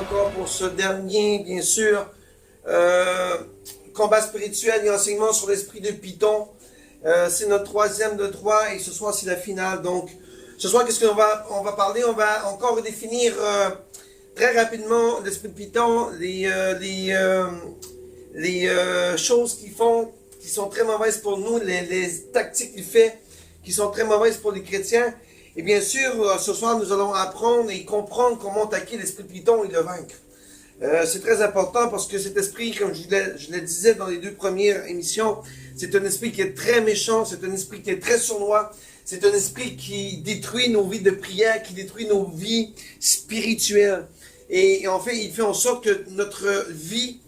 encore pour ce dernier, bien sûr, combat spirituel et enseignement sur l'esprit de Python. C'est notre troisième de trois et ce soir c'est la finale. Donc, ce soir, qu'est-ce qu'on va parler? On va encore redéfinir très rapidement l'esprit de Python, les choses qu'ils font, qui sont très mauvaises pour nous, les tactiques qu'il fait, qui sont très mauvaises pour les chrétiens. Et bien sûr, ce soir, nous allons apprendre et comprendre comment attaquer l'esprit de Python et le vaincre. C'est très important parce que cet esprit, comme je le disais dans les deux premières émissions, c'est un esprit qui est très méchant, c'est un esprit qui est très sournois, c'est un esprit qui détruit nos vies de prière, qui détruit nos vies spirituelles. Et en fait, il fait en sorte que notre vie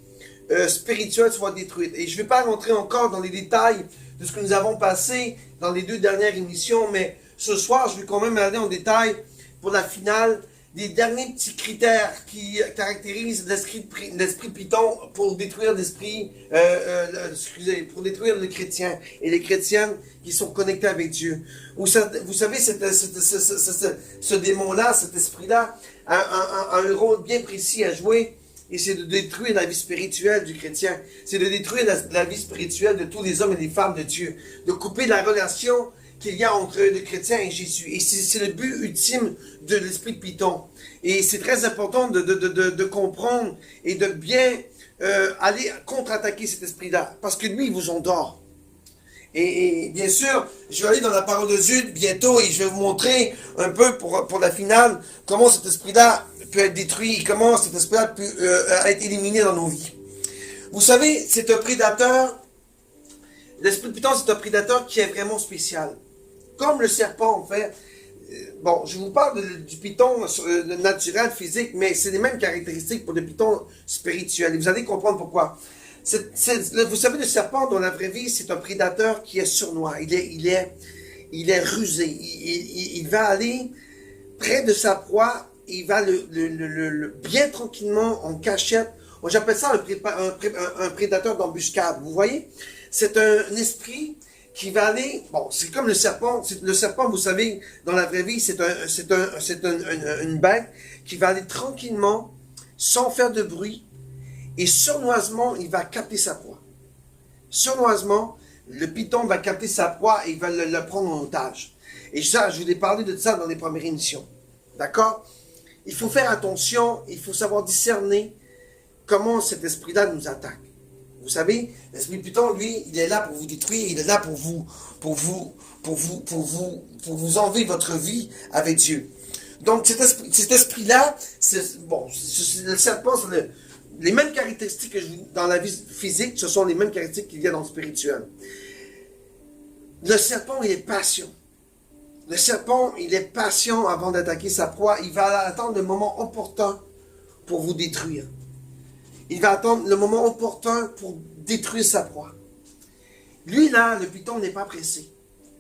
spirituelle soit détruite. Et je ne vais pas rentrer encore dans les détails de ce que nous avons passé dans les deux dernières émissions, mais ce soir, je vais quand même aller en détail pour la finale des derniers petits critères qui caractérisent l'esprit de Python pour détruire pour détruire le chrétien et les chrétiennes qui sont connectés avec Dieu. Vous savez, ce démon-là, cet esprit-là, a un rôle bien précis à jouer. Et c'est de détruire la vie spirituelle du chrétien. C'est de détruire la vie spirituelle de tous les hommes et les femmes de Dieu. De couper la relation qu'il y a entre le chrétien et Jésus. Et c'est le but ultime de l'esprit de Python. Et c'est très important de comprendre et de bien aller contre-attaquer cet esprit-là. Parce que lui, il vous endort. Et bien sûr, je vais aller dans la parole de Dieu bientôt et je vais vous montrer un peu pour la finale comment cet esprit-là peut être détruit et comment cet esprit-là peut être éliminé dans nos vies. Vous savez, c'est un prédateur, l'esprit de Python, c'est un prédateur qui est vraiment spécial. Comme le serpent, en fait. Bon, je vous parle du python naturel, physique, mais c'est les mêmes caractéristiques pour le python spirituel. Et vous allez comprendre pourquoi. Vous savez, le serpent, dans la vraie vie, c'est un prédateur qui est sournois. Il est rusé. Il va aller près de sa proie. Il va bien tranquillement, en cachette. Moi, j'appelle ça un prédateur d'embuscade. Vous voyez? C'est un esprit qui va aller, bon, c'est comme le serpent. Le serpent, vous savez, dans la vraie vie, c'est une bête qui va aller tranquillement, sans faire de bruit, et sournoisement, il va capter sa proie. Sournoisement, le python va capter sa proie et il va le prendre en otage. Et ça, je vous ai parlé de ça dans les premières émissions. D'accord? Il faut faire attention, il faut savoir discerner comment cet esprit-là nous attaque. Vous savez, l'esprit de Python, lui, il est là pour vous détruire, il est là pour vous enlever votre vie avec Dieu. Donc, cet esprit-là, le serpent, les mêmes caractéristiques que dans la vie physique, ce sont les mêmes caractéristiques qu'il y a dans le spirituel. Le serpent, il est patient. Le serpent, il est patient avant d'attaquer sa proie. Il va attendre le moment opportun pour vous détruire. Il va attendre le moment opportun pour détruire sa proie. Lui, là, le python n'est pas pressé.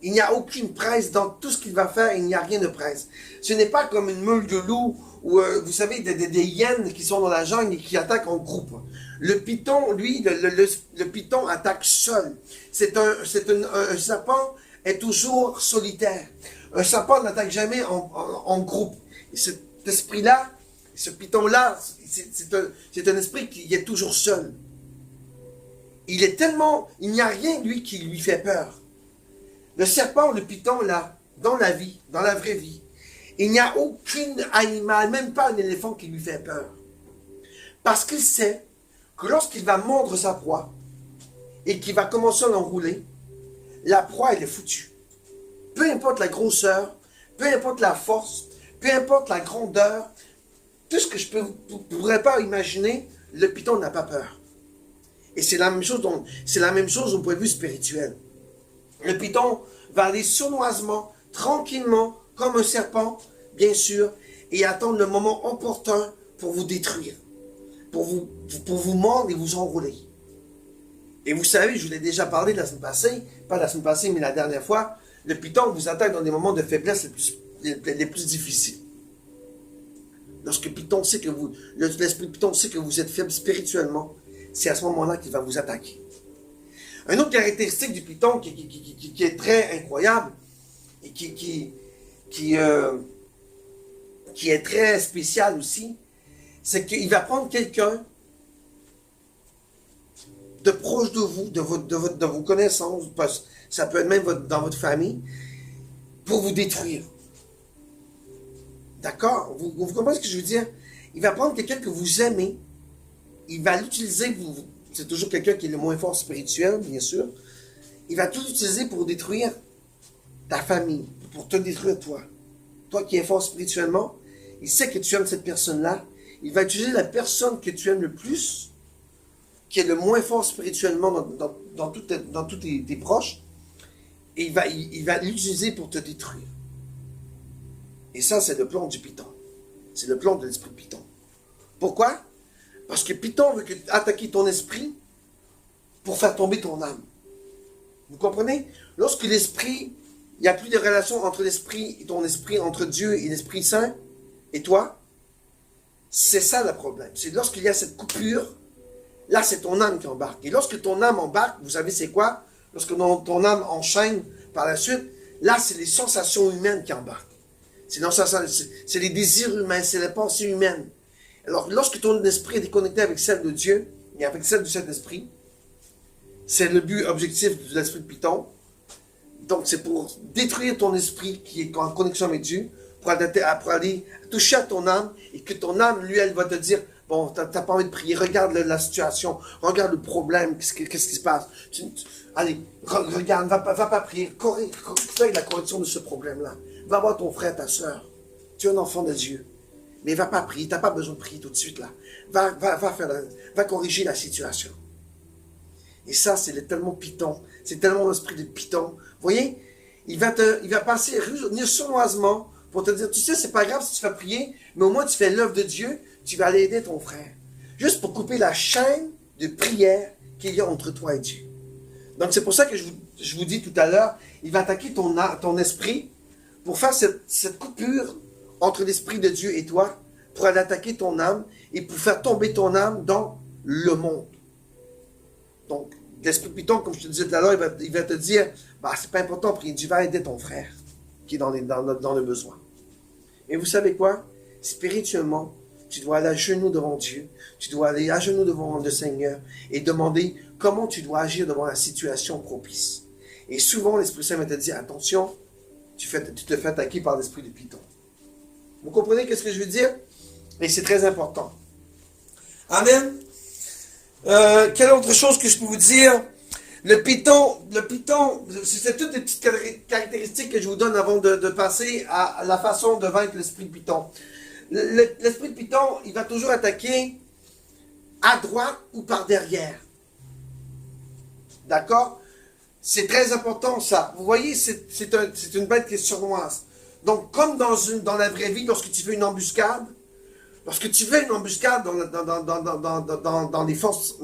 Il n'y a aucune presse dans tout ce qu'il va faire, il n'y a rien de presse. Ce n'est pas comme une meule de loup ou, vous savez, des hyènes qui sont dans la jungle et qui attaquent en groupe. Le python, lui, le python attaque seul. Un serpent est toujours solitaire. Un serpent n'attaque jamais en groupe. Et cet esprit-là, ce python-là, c'est un esprit qui est toujours seul. Il n'y a rien, lui, qui lui fait peur. Le serpent, le python, là, dans la vie, dans la vraie vie, il n'y a aucun animal, même pas un éléphant qui lui fait peur. Parce qu'il sait que lorsqu'il va mordre sa proie et qu'il va commencer à l'enrouler, la proie, elle est foutue. Peu importe la grosseur, peu importe la force, peu importe la grandeur, tout ce que je ne pourrais pas imaginer, le python n'a pas peur. Et c'est la même chose au point de vue spirituel. Le python va aller sournoisement, tranquillement, comme un serpent, bien sûr, et attendre le moment opportun pour vous détruire, pour vous mordre et vous enrouler. Et vous savez, je vous l'ai déjà parlé la semaine passée, pas la semaine passée, mais la dernière fois, le python vous attaque dans des moments de faiblesse les plus difficiles. Lorsque Python sait que l'esprit de Python sait que vous êtes faible spirituellement, c'est à ce moment-là qu'il va vous attaquer. Une autre caractéristique du python qui est très incroyable et qui est très spécial aussi, c'est qu'il va prendre quelqu'un de proche de vous, de vos connaissances, ça peut être même dans votre famille, pour vous détruire. D'accord? Vous comprenez ce que je veux dire? Il va prendre quelqu'un que vous aimez, il va l'utiliser, c'est toujours quelqu'un qui est le moins fort spirituel, bien sûr, il va tout utiliser pour détruire ta famille, pour te détruire toi. Toi qui es fort spirituellement, il sait que tu aimes cette personne-là, il va utiliser la personne que tu aimes le plus, qui est le moins fort spirituellement dans tous tes proches, et il va l'utiliser pour te détruire. Et ça, c'est le plan du Python. C'est le plan de l'esprit Python. Pourquoi? Parce que Python veut attaquer ton esprit pour faire tomber ton âme. Vous comprenez? Lorsque l'esprit, il n'y a plus de relation entre l'esprit et ton esprit, entre Dieu et l'Esprit Saint, et toi, c'est ça le problème. C'est lorsqu'il y a cette coupure, là, c'est ton âme qui embarque. Et lorsque ton âme embarque, vous savez c'est quoi? Lorsque ton âme enchaîne par la suite, là, c'est les sensations humaines qui embarquent. C'est les désirs humains, c'est les pensées humaines. Alors, lorsque ton esprit est déconnecté avec celle de Dieu et avec celle du Saint-Esprit, c'est le but objectif de l'esprit de Python. Donc, c'est pour détruire ton esprit qui est en connexion avec Dieu, pour aller toucher à ton âme, et que ton âme, lui, elle va te dire, bon, t'as pas envie de prier, regarde la situation, regarde le problème, qu'est-ce qui se passe. Allez, regarde, va pas prier, fais la correction de ce problème-là. Va voir ton frère, ta soeur. Tu es un enfant de Dieu. Mais va pas prier, tu n'as pas besoin de prier tout de suite là. Va corriger la situation. Et ça, c'est tellement Python. C'est tellement l'esprit de Python. Vous voyez, il va passer sournoisement pour te dire, tu sais, c'est pas grave si tu fais prier, mais au moins tu fais l'œuvre de Dieu, tu vas aller aider ton frère. Juste pour couper la chaîne de prière qu'il y a entre toi et Dieu. Donc c'est pour ça que je vous dis tout à l'heure, il va attaquer ton esprit pour faire cette coupure entre l'Esprit de Dieu et toi, pour aller attaquer ton âme et pour faire tomber ton âme dans le monde. Donc, l'Esprit Python, comme je te disais tout à l'heure, il va te dire, bah, c'est pas important de prier, Dieu va aider ton frère qui est dans le besoin. Et vous savez quoi? Spirituellement, tu dois aller à genoux devant Dieu, tu dois aller à genoux devant le Seigneur et demander comment tu dois agir devant la situation propice. Et souvent, l'Esprit Saint va te dire, attention, tu te fais attaquer par l'esprit de Python. Vous comprenez qu'est-ce que je veux dire? Et c'est très important. Amen. Quelle autre chose que je peux vous dire? Le Python, c'est toutes des petites caractéristiques que je vous donne avant de passer à la façon de vaincre l'esprit de Python. L'esprit de Python, il va toujours attaquer à droite ou par derrière. D'accord? C'est très important ça. Vous voyez, c'est une bête qui est sournoise. Donc, comme dans la vraie vie, lorsque tu fais une embuscade, dans les forces,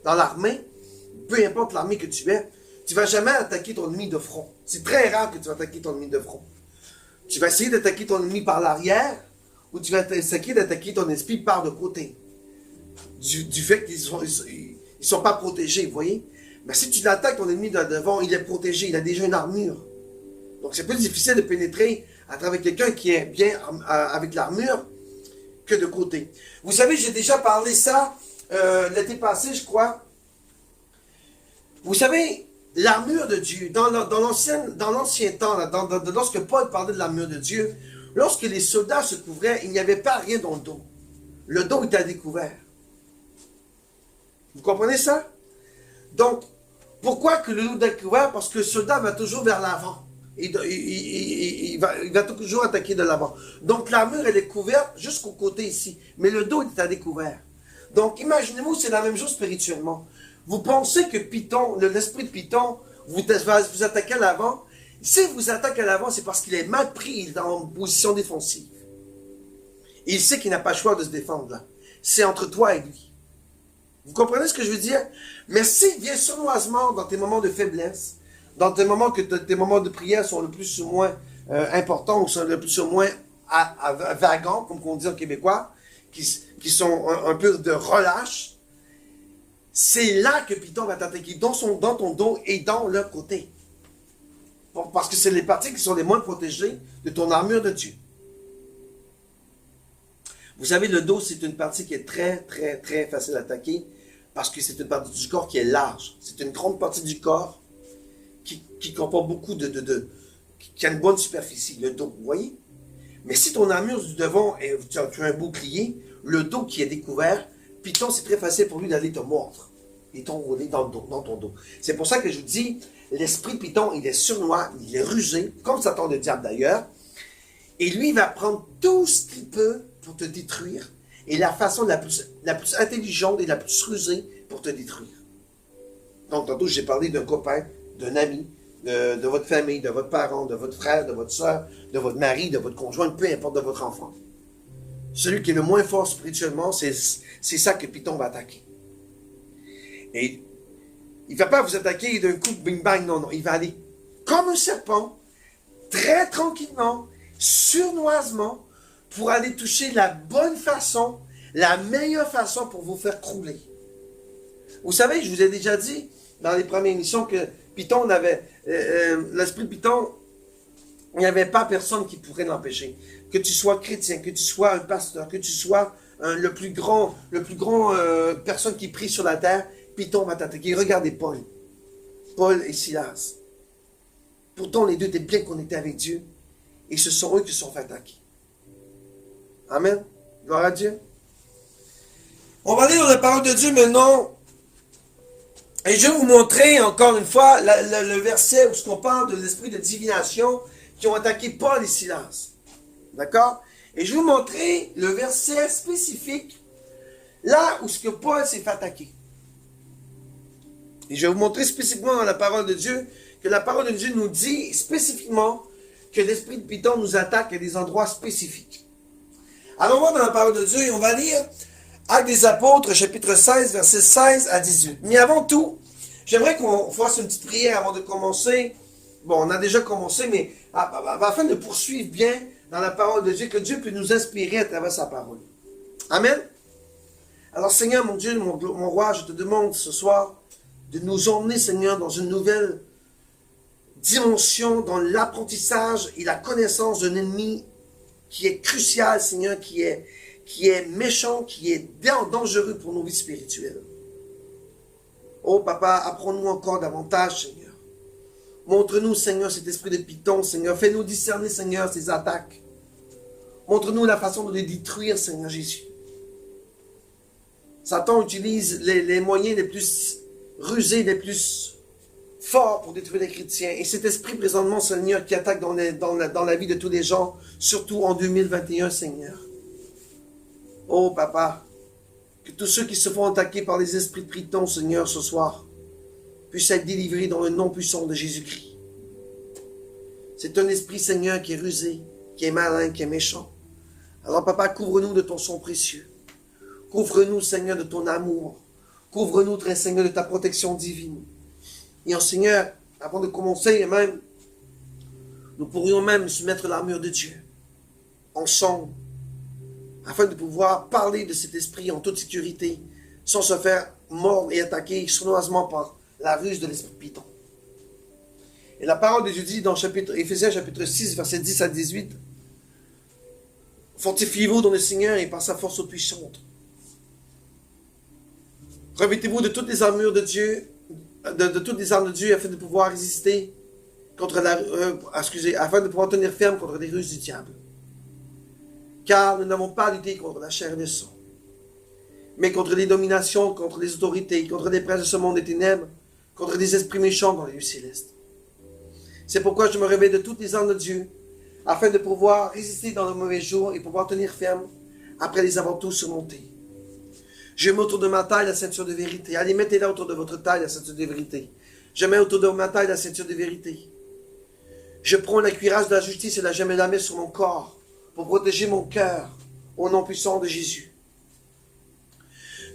dans l'armée, peu importe l'armée que tu es, tu ne vas jamais attaquer ton ennemi de front. C'est très rare que tu vas attaquer ton ennemi de front. Tu vas essayer d'attaquer ton ennemi par l'arrière, ou tu vas essayer d'attaquer ton esprit par le côté. Du fait qu'ils sont pas protégés, vous voyez? Mais si tu l'attaques ton ennemi de devant, il est protégé, il a déjà une armure. Donc c'est plus difficile de pénétrer à travers quelqu'un qui est bien avec l'armure que de côté. Vous savez, j'ai déjà parlé ça l'été passé, je crois. Vous savez, l'armure de Dieu, dans l'ancien temps, lorsque Paul parlait de l'armure de Dieu, lorsque les soldats se couvraient, il n'y avait pas rien dans le dos. Le dos était à découvert. Vous comprenez ça? Donc, pourquoi que le dos est découvert? Parce que le soldat va toujours vers l'avant. Il va toujours attaquer de l'avant. Donc l'armure, elle est couverte jusqu'au côté ici. Mais le dos est à découvert. Donc imaginez-vous, c'est la même chose spirituellement. Vous pensez que Python, l'esprit de Python, vous attaquez à l'avant. Si vous attaquez à l'avant, c'est parce qu'il est mal pris, il est en position défensive. Et il sait qu'il n'a pas le choix de se défendre là. C'est entre toi et lui. Vous comprenez ce que je veux dire? Mais s'il vient sournoisement dans tes moments de faiblesse, dans tes moments que tes moments de prière sont le plus ou moins importants, ou sont le plus ou moins vagants, comme on dit en québécois, qui sont un peu de relâche, c'est là que Python va t'attaquer, dans ton dos et dans le côté. Parce que c'est les parties qui sont les moins protégées de ton armure de Dieu. Vous savez, le dos, c'est une partie qui est très, très, très facile à attaquer parce que c'est une partie du corps qui est large. C'est une grande partie du corps qui comporte beaucoup qui a une bonne superficie, le dos, vous voyez? Mais si ton armure du devant, tu as un bouclier, le dos qui est découvert, Python, c'est très facile pour lui d'aller te mordre et t'enrouler dans ton dos. C'est pour ça que je vous dis, l'esprit de Python, il est sournois, il est rusé, comme Satan le diable d'ailleurs, et lui, il va prendre tout ce qu'il peut pour te détruire, et la façon la plus intelligente et la plus rusée pour te détruire. Donc, tantôt, j'ai parlé d'un copain, d'un ami, de votre famille, de votre parent, de votre frère, de votre soeur, de votre mari, de votre conjoint, peu importe, de votre enfant. Celui qui est le moins fort spirituellement, c'est ça que Python va attaquer. Et il ne va pas vous attaquer d'un coup, bing bang, non, non. Il va aller comme un serpent, très tranquillement, sournoisement, pour aller toucher la bonne façon, la meilleure façon pour vous faire crouler. Vous savez, je vous ai déjà dit dans les premières émissions que Python avait, l'esprit de Python, il n'y avait pas personne qui pourrait l'empêcher. Que tu sois chrétien, que tu sois un pasteur, que tu sois le plus grand personne qui prie sur la terre, Python va t'attaquer. Regardez Paul. Paul et Silas. Pourtant, les deux étaient bien connectés avec Dieu. Et ce sont eux qui se sont fait attaquer. Amen. Gloire à Dieu. On va aller dans la parole de Dieu maintenant. Et je vais vous montrer encore une fois le verset où on parle de l'esprit de divination qui ont attaqué Paul et Silas. D'accord? Et je vais vous montrer le verset spécifique là où ce que Paul s'est fait attaquer. Et je vais vous montrer spécifiquement dans la parole de Dieu que la parole de Dieu nous dit spécifiquement que l'esprit de Python nous attaque à des endroits spécifiques. Allons voir dans la parole de Dieu et on va lire Actes des Apôtres, chapitre 16, versets 16 à 18. Mais avant tout, j'aimerais qu'on fasse une petite prière avant de commencer. Bon, on a déjà commencé, mais afin de poursuivre bien dans la parole de Dieu, que Dieu puisse nous inspirer à travers sa parole. Amen. Alors Seigneur, mon Dieu, mon roi, je te demande ce soir de nous emmener, Seigneur, dans une nouvelle dimension, dans l'apprentissage et la connaissance d'un ennemi qui est crucial, Seigneur, qui est méchant, qui est dangereux pour nos vies spirituelles. Oh Papa, apprends-nous encore davantage, Seigneur. Montre-nous, Seigneur, cet esprit de Python, Seigneur. Fais-nous discerner, Seigneur, ses attaques. Montre-nous la façon de les détruire, Seigneur Jésus. Satan utilise les moyens les plus rusés, les plus forts pour détruire les chrétiens. Et cet esprit présentement, Seigneur, qui attaque dans la vie de tous les gens, surtout en 2021, Seigneur. Oh, Papa, que tous ceux qui se font attaquer par les esprits de Python, Seigneur, ce soir, puissent être délivrés dans le nom puissant de Jésus-Christ. C'est un esprit, Seigneur, qui est rusé, qui est malin, qui est méchant. Alors, Papa, couvre-nous de ton sang précieux. Couvre-nous, Seigneur, de ton amour. Couvre-nous, très Seigneur, de ta protection divine. Et en Seigneur, avant de commencer, même, nous pourrions même se mettre l'armure de Dieu, ensemble, afin de pouvoir parler de cet esprit en toute sécurité, sans se faire mordre et attaquer sournoisement par la ruse de l'esprit de Python. Et la parole de Dieu dit dans Éphésiens chapitre 6, versets 10 à 18, « Fortifiez-vous dans le Seigneur et par sa force puissante. Revêtez-vous de toutes les armures de Dieu, de toutes les armes de Dieu, afin de pouvoir résister contre afin de pouvoir tenir ferme contre les ruses du diable. Car nous n'avons pas à lutter contre la chair et le sang, mais contre les dominations, contre les autorités, contre les princes de ce monde des ténèbres, contre des esprits méchants dans les lieux célestes. C'est pourquoi je me réveille de toutes les armes de Dieu, afin de pouvoir résister dans le mauvais jour et pouvoir tenir ferme après les avoir tous surmontés. Je mets autour de ma taille la ceinture de vérité. Allez, mettez-la autour de votre taille, la ceinture de vérité. Je mets autour de ma taille la ceinture de vérité. Je prends la cuirasse de la justice et je la mets sur mon corps pour protéger mon cœur au nom puissant de Jésus.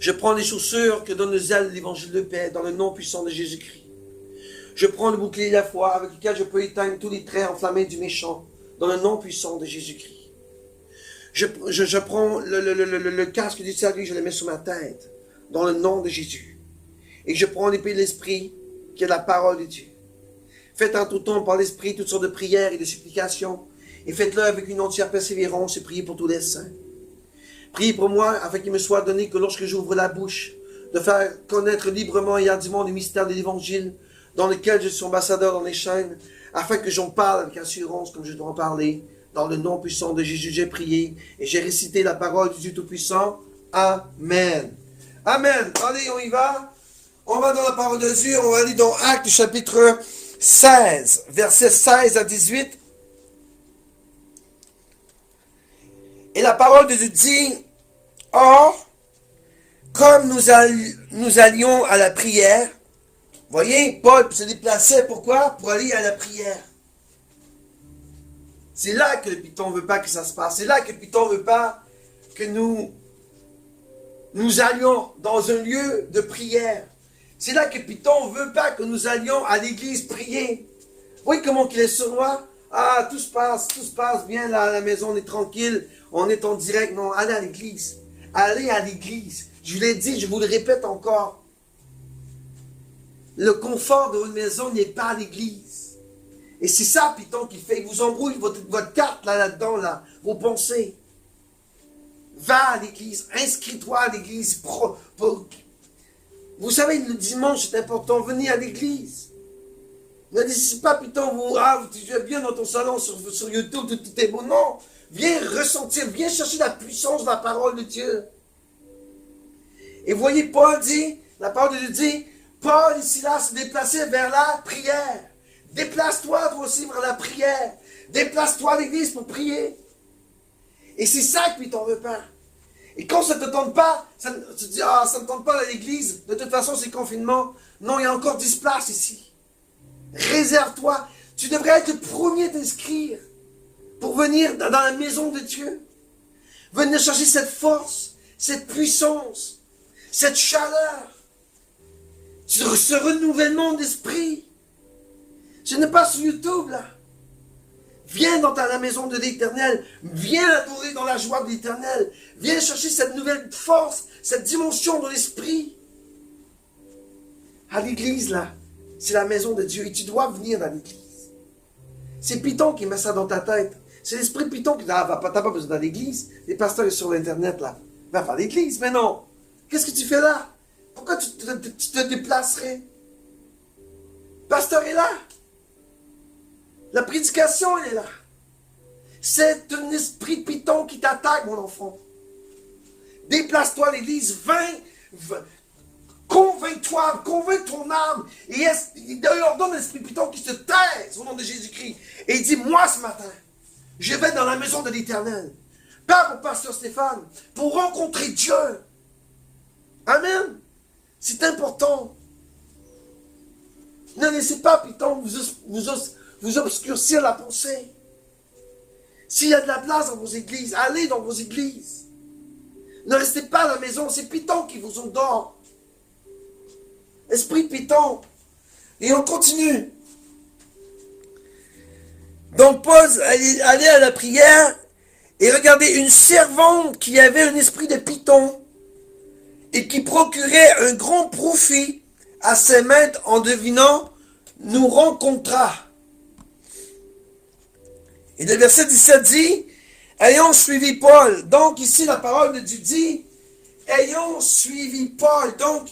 Je prends les chaussures que donne le zèle de l'évangile de paix dans le nom puissant de Jésus-Christ. Je prends le bouclier de la foi avec lequel je peux éteindre tous les traits enflammés du méchant dans le nom puissant de Jésus-Christ. Je prends le casque du salut, je le mets sur ma tête, dans le nom de Jésus. Et je prends l'épée de l'Esprit, qui est la parole de Dieu. Faites en tout temps par l'Esprit toutes sortes de prières et de supplications, et faites-le avec une entière persévérance et priez pour tous les saints. Priez pour moi afin qu'il me soit donné que lorsque j'ouvre la bouche, de faire connaître librement et hardiment les mystères de l'Évangile, dans lequel je suis ambassadeur dans les chaînes, afin que j'en parle avec assurance comme je dois en parler. Dans le nom puissant de Jésus, j'ai prié et j'ai récité la parole du Dieu Tout-Puissant. Amen. Amen. Allez, on y va. On va dans la parole de Dieu. On va aller dans Actes chapitre 16, versets 16 à 18. Et la parole de Dieu dit, or, comme nous allions à la prière, voyez, Paul se déplaçait, pourquoi? Pour aller à la prière. C'est là que le Python ne veut pas que ça se passe. C'est là que le Python ne veut pas que nous allions dans un lieu de prière. C'est là que le Python ne veut pas que nous allions à l'église prier. Vous voyez comment il est sournois? Ah, tout se passe bien là à la maison, on est tranquille, on est en direct. Non, allez à l'église. Allez à l'église. Je vous l'ai dit, je vous le répète encore. Le confort de votre maison n'est pas à l'église. Et c'est ça, Python, qui fait. Il vous embrouille votre carte là-dedans, là, vos pensées. Va à l'église, inscris-toi à l'église. Vous savez, le dimanche, c'est important, venez à l'église. Ne dites pas, Python, tu es bien dans ton salon sur YouTube, tout est beau. Non, viens ressentir, viens chercher la puissance de la parole de Dieu. Et voyez, Paul dit, la parole de Dieu dit, Paul ici là se déplaçait vers la prière. Déplace-toi toi aussi vers la prière. Déplace-toi à l'église pour prier. Et c'est ça que Python veut pas. Et quand ça ne te tente pas, tu te dis, ça ne me tente pas à l'église, de toute façon c'est confinement. Non, il y a encore 10 places ici. Réserve-toi. Tu devrais être le premier t'inscrire pour venir dans la maison de Dieu. Venir chercher cette force, cette puissance, cette chaleur, ce renouvellement d'esprit. Ce n'est pas sur YouTube là. Viens dans la maison de l'Éternel. Viens adorer dans la joie de l'Éternel. Viens chercher cette nouvelle force, cette dimension de l'esprit. À l'église là, c'est la maison de Dieu et tu dois venir dans l'église. C'est Python qui met ça dans ta tête. C'est l'esprit de Python qui dit, t'as pas besoin d'aller à l'église. Les pasteurs sont sur l'internet là. Va pas à l'église, mais non. Qu'est-ce que tu fais là? Pourquoi tu te déplacerais? Le pasteur est là. La prédication, elle est là. C'est un esprit de Python qui t'attaque, mon enfant. Déplace-toi à l'église, convainc-toi, convainc ton âme. Et d'ailleurs, donne l'esprit de Python qui se taise au nom de Jésus-Christ. Et il dit, moi ce matin, je vais dans la maison de l'Éternel. Pas pour pasteur Stéphane, pour rencontrer Dieu. Amen. C'est important. Ne laissez pas Python vous obscurcir la pensée. S'il y a de la place dans vos églises, allez dans vos églises. Ne restez pas à la maison, c'est Python qui vous endort. Esprit Python. Et on continue. Donc Paul allait à la prière et regardez une servante qui avait un esprit de Python et qui procurait un grand profit à ses maîtres en devinant, nous rencontra. Et le verset 17 dit, ayant suivi Paul. Donc ici la parole de Dieu dit, ayant suivi Paul. Donc,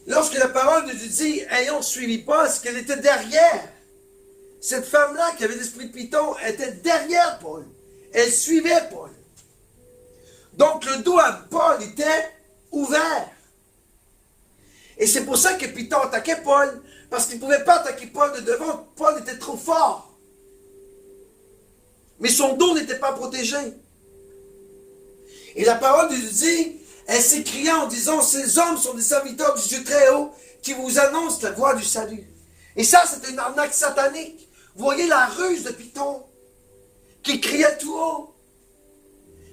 lorsque la parole de Dieu dit, ayant suivi Paul, c'est qu'elle était derrière. Cette femme-là qui avait l'esprit de Python était derrière Paul. Elle suivait Paul. Donc le dos à Paul était ouvert. Et c'est pour ça que Python attaquait Paul. Parce qu'il ne pouvait pas attaquer Paul de devant. Paul était trop fort. Mais son dos n'était pas protégé. Et la parole de Dieu dit, elle s'écria en disant, ces hommes sont des serviteurs du Dieu très haut qui vous annoncent la voie du salut. Et ça, c'était une arnaque satanique. Vous voyez la ruse de Python qui criait tout haut.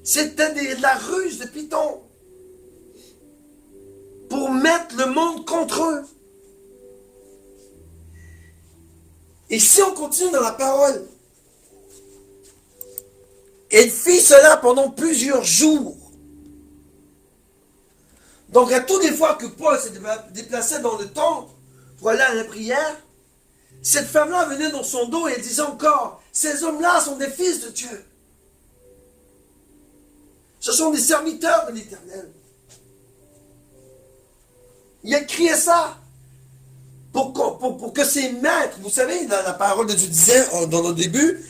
C'était de la ruse de Python pour mettre le monde contre eux. Et si on continue dans la parole, elle fit cela pendant plusieurs jours. Donc à toutes les fois que Paul s'est déplacé dans le temple pour aller à la prière, cette femme-là venait dans son dos et elle disait encore, ces hommes-là sont des fils de Dieu. Ce sont des serviteurs de l'Éternel. Il a crié ça pour que ses maîtres, vous savez, la parole de Dieu disait, dans le début,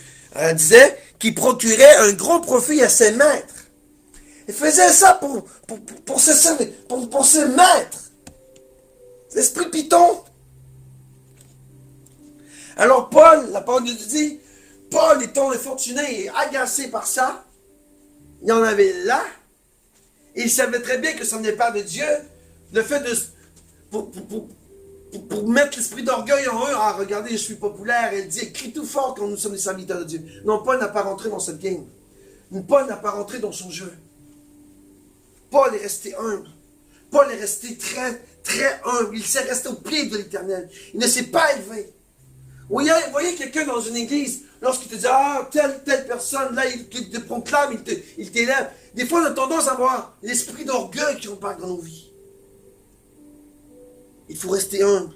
disait qu'il procurait un grand profit à ses maîtres. Il faisait ça pour ses maîtres. L'esprit Python. Alors Paul, la parole de Dieu dit, Paul étant infortuné et agacé par ça, il y en avait là, et il savait très bien que ce n'est pas de Dieu, le fait de... Pour mettre l'esprit d'orgueil en eux, ah regardez, je suis populaire, elle dit, crie tout fort quand nous sommes des serviteurs de Dieu. Non, Paul n'a pas rentré dans cette game. Paul n'a pas rentré dans son jeu. Paul est resté humble. Paul est resté très, très humble. Il s'est resté au pied de l'Éternel. Il ne s'est pas élevé. Vous voyez quelqu'un dans une église, lorsqu'il te dit, ah, telle personne, là, il te proclame, il t'élève. Des fois, on a tendance à avoir l'esprit d'orgueil qui embarque dans nos vies. Il faut rester humble.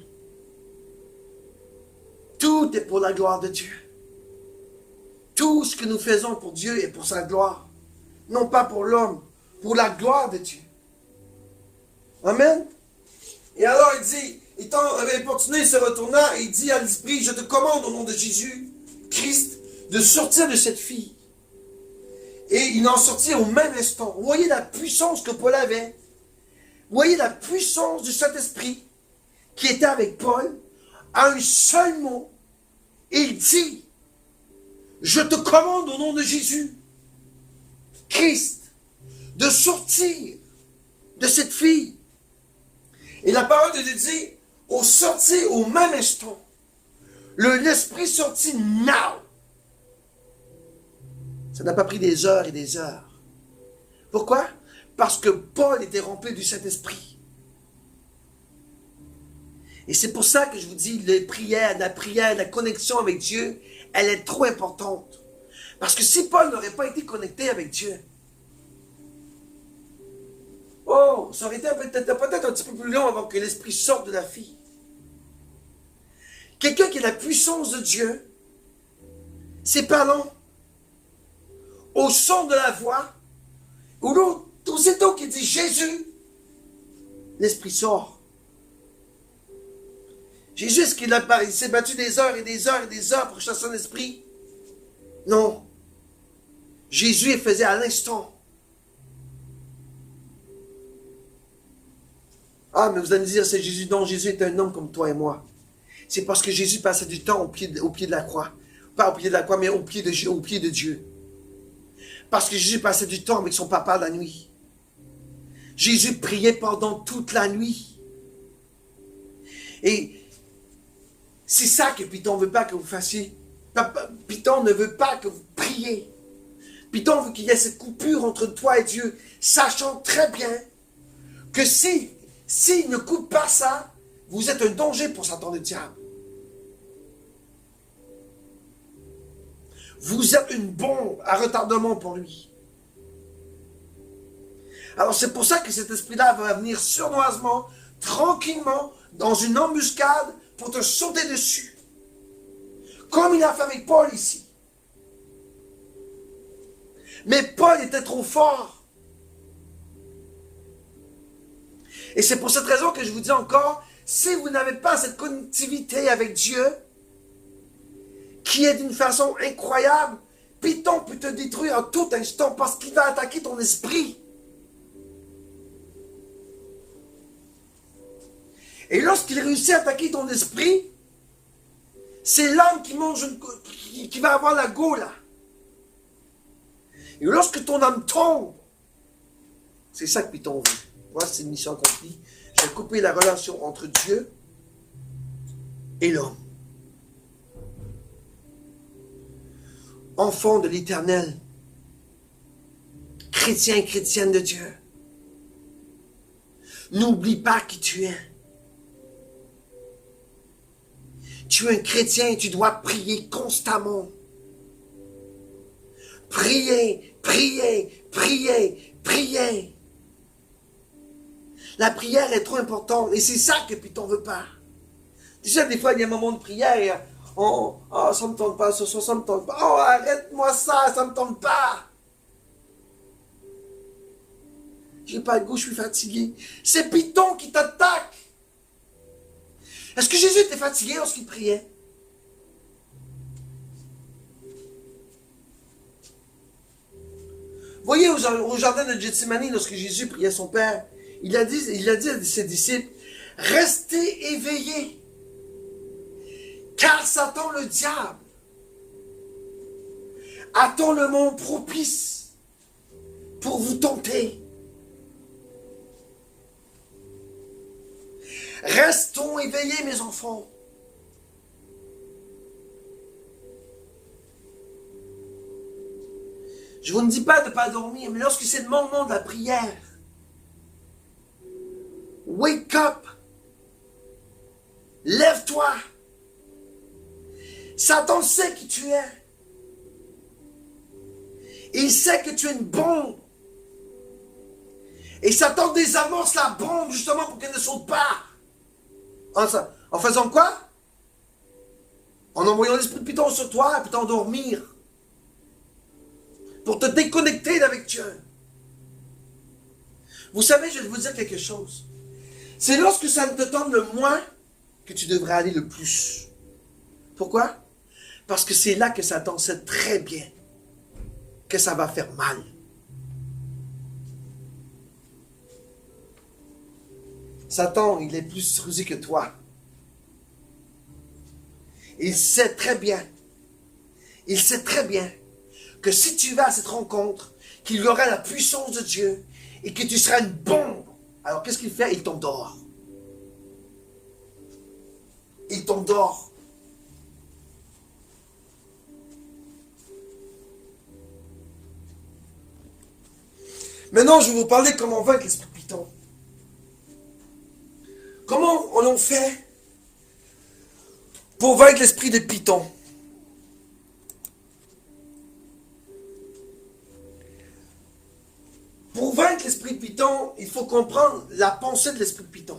Tout est pour la gloire de Dieu. Tout ce que nous faisons pour Dieu est pour sa gloire. Non pas pour l'homme, pour la gloire de Dieu. Amen. Et alors il dit, étant importuné, il se retourna et il dit à l'esprit, je te commande au nom de Jésus, Christ, de sortir de cette fille. Et il en sortit au même instant. Vous voyez la puissance que Paul avait. Vous voyez la puissance du Saint-Esprit qui était avec Paul, à un seul mot, et il dit, je te commande au nom de Jésus, Christ, de sortir de cette fille. Et la parole de Dieu dit, au sortir au même instant, l'esprit sortit now. Ça n'a pas pris des heures et des heures. Pourquoi? Parce que Paul était rempli du Saint-Esprit. Et c'est pour ça que je vous dis, la prière, la connexion avec Dieu, elle est trop importante. Parce que si Paul n'aurait pas été connecté avec Dieu, oh, ça aurait été peut-être un petit peu plus long avant que l'esprit sorte de la fille. Quelqu'un qui a la puissance de Dieu, c'est pas long. Au son de la voix, ou l'autre, aussitôt qu'il dit Jésus, l'esprit sort. Jésus, est-ce qu'il s'est battu des heures et des heures et des heures pour chasser son esprit? Non. Jésus il faisait à l'instant. Ah, mais vous allez me dire, c'est Jésus. Non, Jésus est un homme comme toi et moi. C'est parce que Jésus passait du temps au pied de la croix. Pas au pied de la croix, mais au pied de Dieu. Parce que Jésus passait du temps avec son papa la nuit. Jésus priait pendant toute la nuit. Et c'est ça que Python ne veut pas que vous fassiez. Python ne veut pas que vous priez. Python veut qu'il y ait cette coupure entre toi et Dieu, sachant très bien que s'il ne coupe pas ça, vous êtes un danger pour Satan le diable. Vous êtes une bombe à retardement pour lui. Alors c'est pour ça que cet esprit-là va venir sournoisement, tranquillement, dans une embuscade, pour te sauter dessus. Comme il a fait avec Paul ici. Mais Paul était trop fort. Et c'est pour cette raison que je vous dis encore, si vous n'avez pas cette connectivité avec Dieu, qui est d'une façon incroyable, Python peut te détruire en tout instant parce qu'il va attaquer ton esprit. Et lorsqu'il réussit à attaquer ton esprit, c'est l'âme qui va avoir la go là. Et lorsque ton âme tombe, c'est ça que Python veut. Voilà, c'est une mission accomplie. J'ai coupé la relation entre Dieu et l'homme. Enfant de l'Éternel, chrétien, chrétienne de Dieu, n'oublie pas qui tu es. Tu es un chrétien et tu dois prier constamment. Prier, prier, prier, prier. La prière est trop importante et c'est ça que Python ne veut pas. Tu sais, des fois, il y a un moment de prière et oh, ça ne me tente pas, ça me tente pas. Oh, arrête-moi ça, ça ne me tente pas. J'ai pas le goût, je suis fatigué. C'est Python qui t'attaque. Est-ce que Jésus était fatigué lorsqu'il priait? Voyez au jardin de Gethsémani, lorsque Jésus priait son Père, il a dit à ses disciples, restez éveillés, car Satan le diable attend le moment propice pour vous tenter. Restons éveillés, mes enfants. Je vous ne dis pas de ne pas dormir, mais lorsque c'est le moment de la prière, wake up. Lève-toi. Satan sait qui tu es. Il sait que tu es une bombe. Et Satan désamorce la bombe justement pour qu'elle ne saute pas. En faisant quoi? En envoyant l'esprit de Python sur toi et puis t'endormir. Pour te déconnecter d'avec Dieu. Vous savez, je vais vous dire quelque chose. C'est lorsque ça te tente le moins que tu devrais aller le plus. Pourquoi? Parce que c'est là que Satan sait très bien que ça va faire mal. Satan, il est plus rusé que toi. Il sait très bien que si tu vas à cette rencontre, qu'il y aura la puissance de Dieu et que tu seras une bombe. Alors qu'est-ce qu'il fait? Il t'endort. Il t'endort. Maintenant, je vais vous parler comment vaincre l'esprit de Python. Comment on en fait pour vaincre l'esprit de Python? Pour vaincre l'esprit de Python, il faut comprendre la pensée de l'esprit de Python.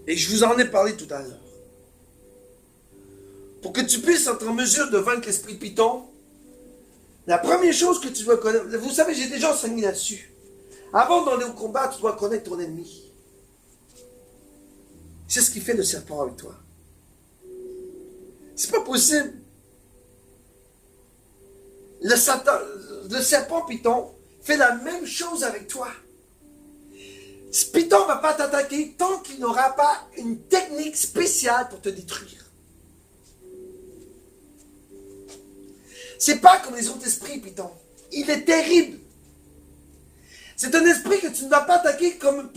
Et je vous en ai parlé tout à l'heure. Pour que tu puisses être en mesure de vaincre l'esprit de Python, la première chose que tu dois connaître, vous savez, j'ai déjà enseigné là-dessus. Avant d'aller au combat, tu dois connaître ton ennemi. C'est ce qui fait le serpent avec toi. C'est pas possible. Le serpent Python fait la même chose avec toi. Ce Python ne va pas t'attaquer tant qu'il n'aura pas une technique spéciale pour te détruire. C'est pas comme les autres esprits, Python. Il est terrible. C'est un esprit que tu ne dois pas attaquer comme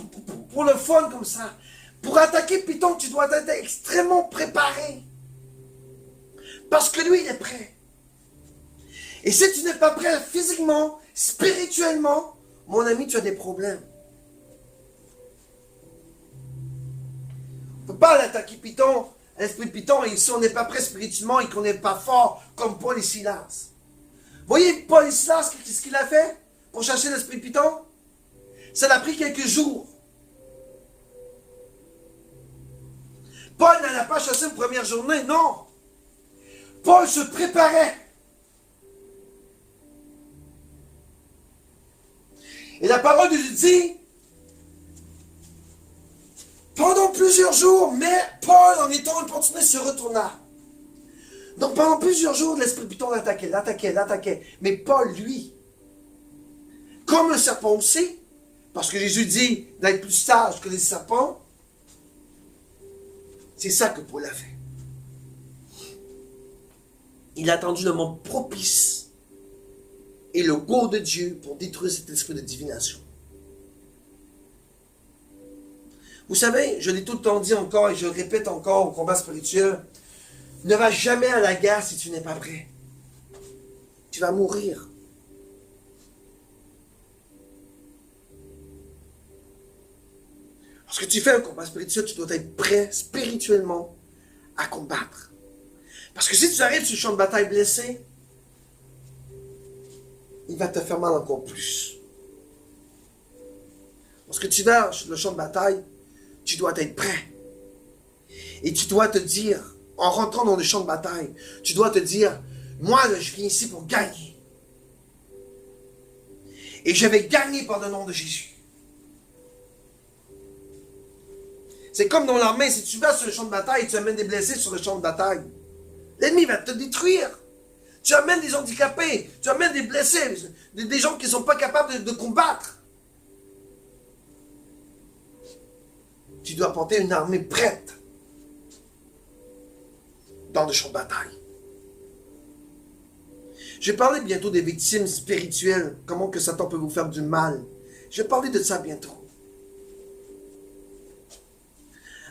pour le fun comme ça. Pour attaquer Python, tu dois être extrêmement préparé. Parce que lui, il est prêt. Et si tu n'es pas prêt physiquement, spirituellement, mon ami, tu as des problèmes. On ne peut pas l'attaquer Python, l'esprit de Python, et si on n'est pas prêt spirituellement et qu'on n'est pas fort comme Paul et Silas. Voyez, Paul et Silas, qu'est-ce qu'il a fait pour chercher l'esprit de Python? Ça l'a pris quelques jours. Paul n'en a pas chassé une première journée, non. Paul se préparait. Et la parole de Dieu dit, pendant plusieurs jours, mais Paul, en étant importuné, se retourna. Donc pendant plusieurs jours, l'esprit de Python l'attaquait. Mais Paul, lui, comme le serpent aussi, parce que Jésus dit d'être plus sage que les serpents, c'est ça que Paul a fait. Il a attendu le moment propice et le go de Dieu pour détruire cet esprit de divination. Vous savez, je l'ai tout le temps dit encore et je le répète encore au combat spirituel, ne va jamais à la guerre si tu n'es pas prêt. Tu vas mourir. Lorsque tu fais un combat spirituel, tu dois être prêt spirituellement à combattre. Parce que si tu arrives sur le champ de bataille blessé, il va te faire mal encore plus. Lorsque tu vas sur le champ de bataille, tu dois être prêt. Et tu dois te dire, en rentrant dans le champ de bataille, tu dois te dire, moi, là, je viens ici pour gagner. Et je vais gagner par le nom de Jésus. C'est comme dans l'armée, si tu vas sur le champ de bataille et tu amènes des blessés sur le champ de bataille, l'ennemi va te détruire. Tu amènes des handicapés, tu amènes des blessés, des gens qui ne sont pas capables de combattre. Tu dois porter une armée prête dans le champ de bataille. Je vais parler bientôt des victimes spirituelles, comment que Satan peut vous faire du mal. Je vais parler de ça bientôt.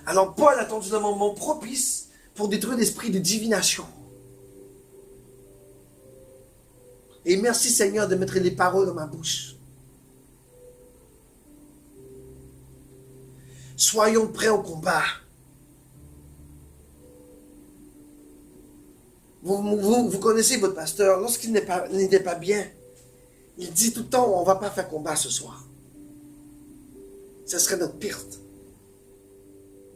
Alors Paul a attendu un moment propice pour détruire l'esprit de divination. Et merci Seigneur de mettre les paroles dans ma bouche. Soyons prêts au combat. Vous connaissez votre pasteur, lorsqu'il n'était pas bien, il dit tout le temps, on ne va pas faire combat ce soir. Ce serait notre perte.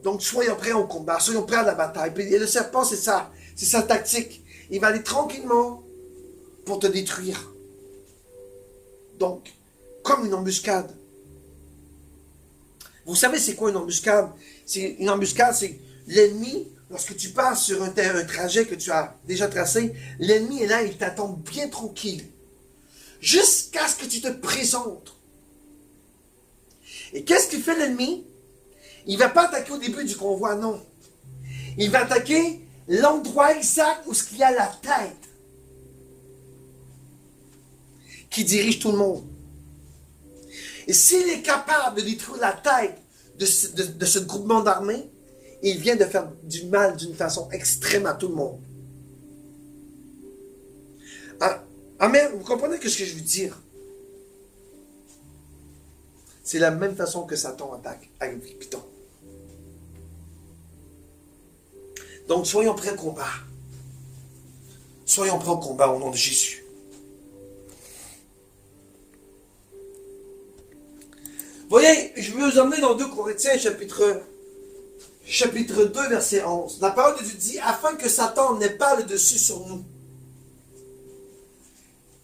Donc soyons prêts au combat, soyons prêts à la bataille. Et le serpent, c'est ça, c'est sa tactique. Il va aller tranquillement pour te détruire. Donc, comme une embuscade. Vous savez c'est quoi une embuscade? Une embuscade, c'est l'ennemi, lorsque tu passes sur un trajet que tu as déjà tracé, l'ennemi est là, il t'attend bien tranquille. Jusqu'à ce que tu te présentes. Et qu'est-ce qu'il fait l'ennemi? Il ne va pas attaquer au début du convoi, non. Il va attaquer l'endroit exact où il y a la tête qui dirige tout le monde. Et s'il est capable de détruire la tête de ce groupement d'armées, il vient de faire du mal d'une façon extrême à tout le monde. Ah, amen, vous comprenez ce que je veux dire? C'est la même façon que Satan attaque avec Python. Donc soyons prêts au combat. Soyons prêts au combat au nom de Jésus. Voyez, je vais vous emmener dans 2 Corinthiens, chapitre 2, verset 11. La parole de Dieu dit, afin que Satan n'ait pas le dessus sur nous.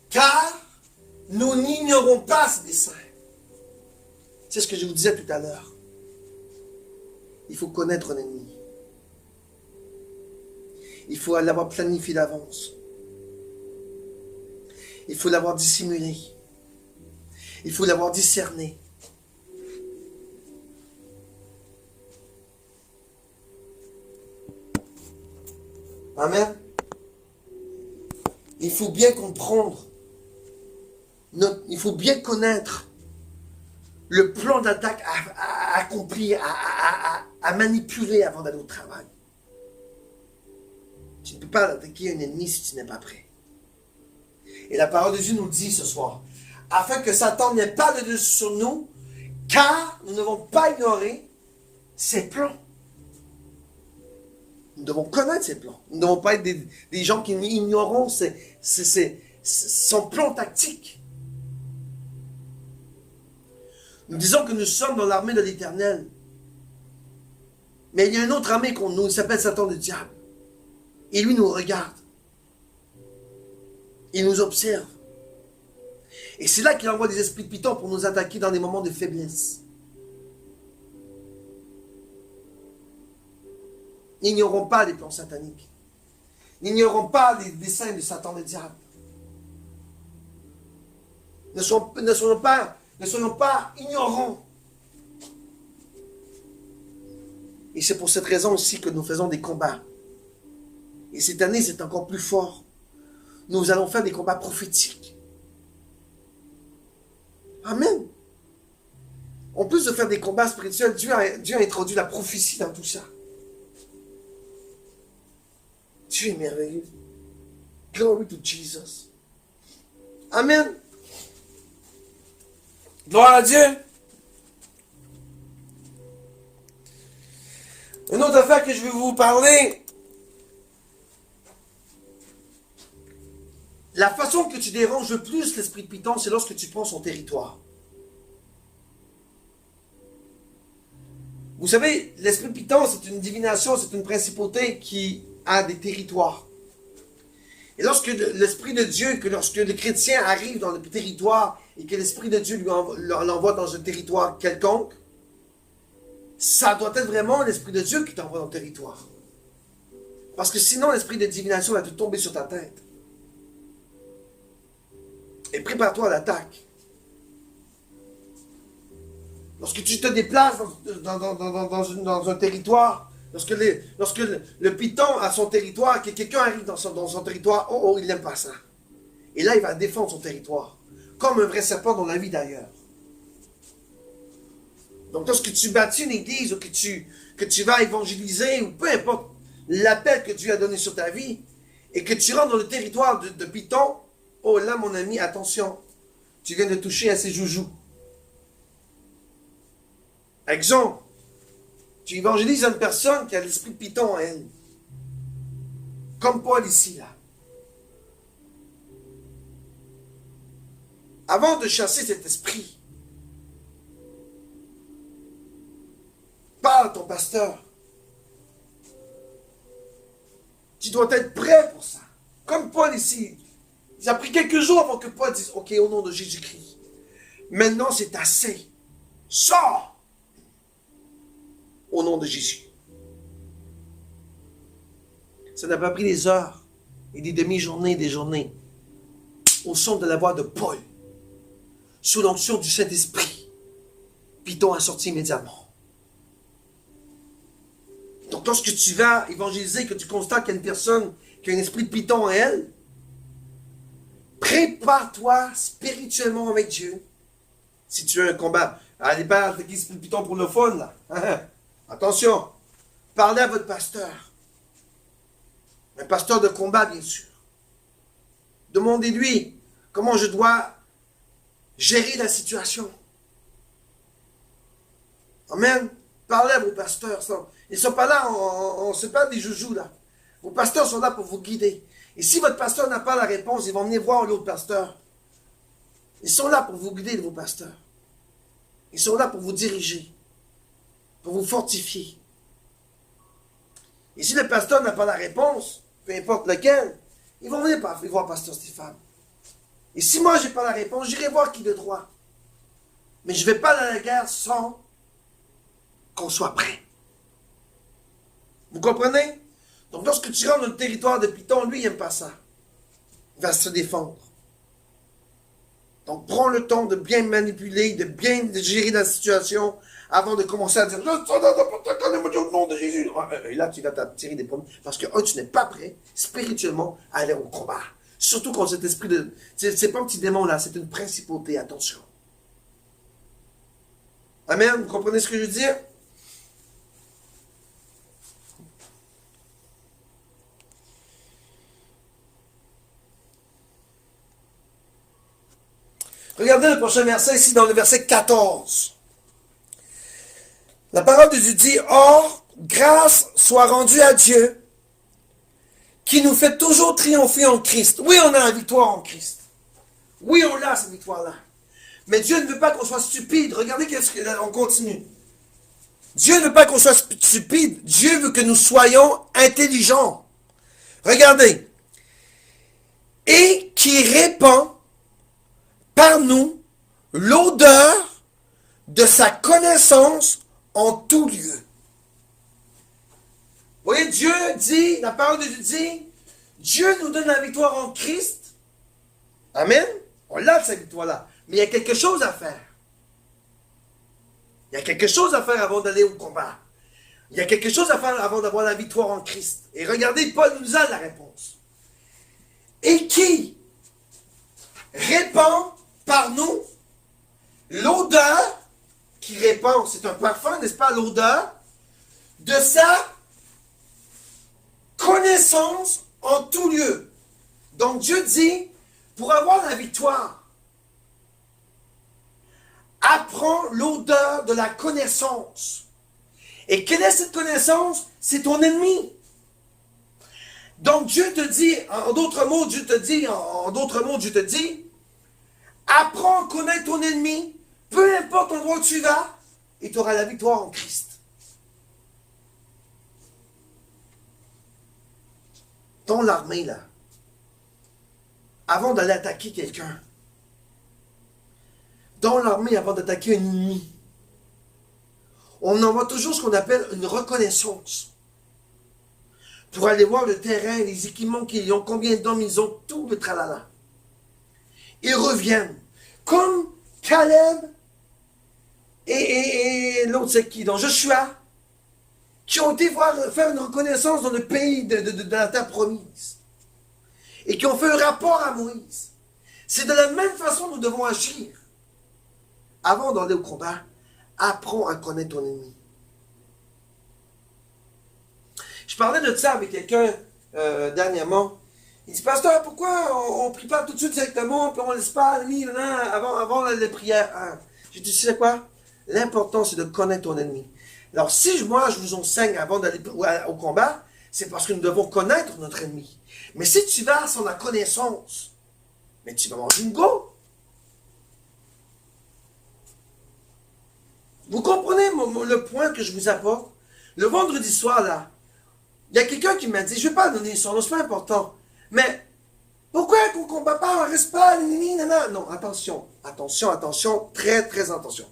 Car nous n'ignorons pas ses desseins. C'est ce que je vous disais tout à l'heure. Il faut connaître l'ennemi. Il faut l'avoir planifié d'avance. Il faut l'avoir dissimulé. Il faut l'avoir discerné. Amen. Il faut bien comprendre. Il faut bien connaître le plan d'attaque à accomplir, à manipuler avant d'aller au travail. Tu ne peux pas attaquer un ennemi si tu n'es pas prêt. Et la parole de Dieu nous dit ce soir, afin que Satan n'ait pas de dessus sur nous, car nous ne devons pas ignorer ses plans. Nous devons connaître ses plans. Nous ne devons pas être des gens qui ignorons son plan tactique. Nous disons que nous sommes dans l'armée de l'Éternel. Mais il y a une autre armée qu'on nous, il s'appelle Satan le diable. Et lui nous regarde. Il nous observe. Et c'est là qu'il envoie des esprits de Python pour nous attaquer dans des moments de faiblesse. N'ignorons pas les plans sataniques. N'ignorons pas les desseins de Satan le diable. Ne soyons pas ignorants. Et c'est pour cette raison aussi que nous faisons des combats. Et cette année, c'est encore plus fort. Nous allons faire des combats prophétiques. Amen. En plus de faire des combats spirituels, Dieu a introduit la prophétie dans tout ça. Dieu est merveilleux. Glory to Jesus. Amen. Gloire à Dieu. Une autre affaire que je vais vous parler. La façon que tu déranges le plus l'esprit de Python, c'est lorsque tu prends son territoire. Vous savez, l'esprit de Python, c'est une divination, c'est une principauté qui a des territoires. Et lorsque l'Esprit de Dieu, que lorsque le chrétien arrive dans le territoire et que l'Esprit de Dieu l'envoie dans un territoire quelconque, ça doit être vraiment l'Esprit de Dieu qui t'envoie dans le territoire. Parce que sinon, l'Esprit de divination va te tomber sur ta tête. Et prépare-toi à l'attaque. Lorsque tu te déplaces dans un territoire, lorsque le python a son territoire, que quelqu'un arrive dans son territoire, il n'aime pas ça. Et là, il va défendre son territoire, comme un vrai serpent dans la vie d'ailleurs. Donc, lorsque tu bâtis une église ou que tu vas évangéliser, ou peu importe l'appel que Dieu a donné sur ta vie, et que tu rentres dans le territoire de python, oh là, mon ami, attention, tu viens de toucher à ses joujoux. Exemple, tu évangélises une personne qui a l'esprit de python en elle. Comme Paul ici, là. Avant de chasser cet esprit, parle à ton pasteur. Tu dois être prêt pour ça. Comme Paul ici. Il a pris quelques jours avant que Paul dise, ok, au nom de Jésus-Christ. Maintenant, c'est assez. Sors! Au nom de Jésus. Ça n'a pas pris des heures et des demi-journées, des journées. Au son de la voix de Paul, sous l'onction du Saint-Esprit, Python a sorti immédiatement. Donc lorsque tu vas évangéliser, que tu constates qu'il y a une personne qui a un esprit de Python en elle, prépare-toi spirituellement avec Dieu. Si tu as un combat, allez pas avec l'esprit de Python pour le fun, là. Attention, parlez à votre pasteur. Un pasteur de combat, bien sûr. Demandez-lui comment je dois gérer la situation. Amen. Parlez à vos pasteurs. Ils ne sont pas là, on ne sait pas des joujoux là. Vos pasteurs sont là pour vous guider. Et si votre pasteur n'a pas la réponse, ils vont venir voir l'autre pasteur. Ils sont là pour vous guider, vos pasteurs. Ils sont là pour vous diriger, pour vous fortifier. Et si le pasteur n'a pas la réponse, peu importe lequel, ils vont venir voir pasteur Stéphane. Et si moi je n'ai pas la réponse, j'irai voir qui de droit. Mais je ne vais pas à la guerre sans qu'on soit prêt. Vous comprenez? Donc lorsque tu rentres dans le territoire de Python, lui, il n'aime pas ça. Il va se défendre. Donc prends le temps de bien manipuler, de bien gérer la situation avant de commencer à dire « au nom de Jésus ». Et là, tu vas t'attirer des problèmes. Parce que, tu n'es pas prêt spirituellement à aller au combat. Surtout quand cet esprit de... C'est pas un petit démon là, c'est une principauté, attention. Amen, vous comprenez ce que je veux dire? Regardez le prochain verset ici, dans le verset 14. La parole de Dieu dit, « Or, grâce soit rendue à Dieu, qui nous fait toujours triompher en Christ. » Oui, on a la victoire en Christ. Oui, on a cette victoire-là. Mais Dieu ne veut pas qu'on soit stupide. Regardez, on continue. Dieu ne veut pas qu'on soit stupide. Dieu veut que nous soyons intelligents. Regardez. Et qui répand par nous l'odeur de sa connaissance en tout lieu. Vous voyez, Dieu dit, la parole de Dieu dit, Dieu nous donne la victoire en Christ. Amen. On a cette victoire-là. Mais il y a quelque chose à faire. Il y a quelque chose à faire avant d'aller au combat. Il y a quelque chose à faire avant d'avoir la victoire en Christ. Et regardez, Paul nous a la réponse. Et qui répand par nous l'odeur qui répand, c'est un parfum, n'est-ce pas, l'odeur de sa connaissance en tout lieu. Donc Dieu dit, pour avoir la victoire, apprends l'odeur de la connaissance. Et quelle est cette connaissance? C'est ton ennemi. Donc Dieu te dit, en d'autres mots, Dieu te dit, apprends à connaître ton ennemi, peu importe l'endroit où tu vas, et tu auras la victoire en Christ. Dans l'armée, là, avant d'aller attaquer quelqu'un. Dans l'armée, avant d'attaquer un ennemi, on envoie toujours ce qu'on appelle une reconnaissance. Pour aller voir le terrain, les équipements qu'ils ont, combien d'hommes ils ont, tout le tralala. Ils reviennent. Comme Caleb et l'autre c'est qui? Donc Joshua, qui ont été faire une reconnaissance dans le pays de la terre promise. Et qui ont fait un rapport à Moïse. C'est de la même façon que nous devons agir. Avant d'aller au combat, apprends à connaître ton ennemi. Je parlais de ça avec quelqu'un dernièrement. Il dit, pasteur, pourquoi on ne prie pas tout de suite directement, puis on ne laisse pas l'ennemi avant les prières? Hein? J'ai dit, tu sais quoi? L'important, c'est de connaître ton ennemi. Alors, si moi, je vous enseigne avant d'aller au combat, c'est parce que nous devons connaître notre ennemi. Mais si tu vas sans la connaissance, mais tu vas manger une go. Vous comprenez le point que je vous apporte? Le vendredi soir, là, il y a quelqu'un qui m'a dit, je ne vais pas donner son nom, c'est pas important, mais pourquoi qu'on ne combat pas, on ne reste pas, non, attention, très, très attention.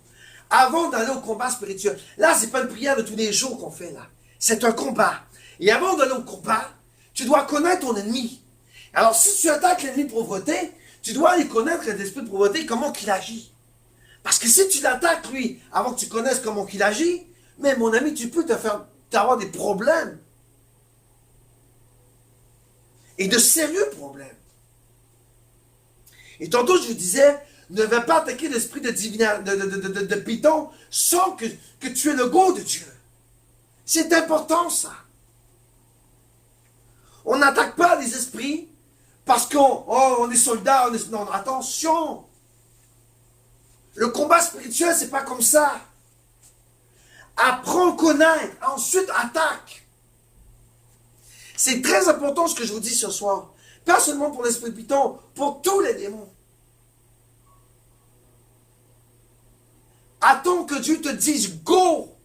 Avant d'aller au combat spirituel, là, c'est pas une prière de tous les jours qu'on fait, là. C'est un combat. Et avant d'aller au combat, tu dois connaître ton ennemi. Alors, si tu attaques l'ennemi de pauvreté, tu dois aller connaître l'esprit de pauvreté, comment qu'il agit. Parce que si tu l'attaques, lui, avant que tu connaisses comment qu'il agit, mais mon ami, tu peux t'avoir des problèmes. Et de sérieux problèmes. Et tantôt, je vous disais, ne va pas attaquer l'esprit de Python sans que tu aies le goût de Dieu. C'est important, ça. On n'attaque pas les esprits parce qu'on est soldat. Non, attention. Le combat spirituel, c'est pas comme ça. Apprends à connaître, ensuite attaque. C'est très important ce que je vous dis ce soir. Pas seulement pour l'esprit de Python, pour tous les démons. Attends que Dieu te dise go.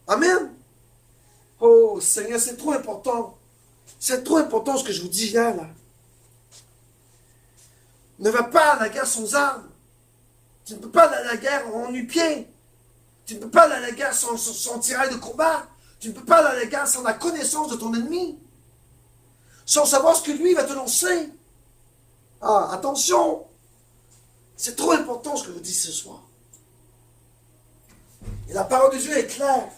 Amen. Oh Seigneur, c'est trop important. C'est trop important ce que je vous dis là. Ne va pas à la guerre sans armes. Tu ne peux pas aller à la guerre en nu-pied. Tu ne peux pas aller à la guerre sans tirail de combat. Tu ne peux pas aller à la guerre sans la connaissance de ton ennemi. Sans savoir ce que lui va te lancer. Ah, attention. C'est trop important ce que je vous dis ce soir. Et la parole de Dieu est claire.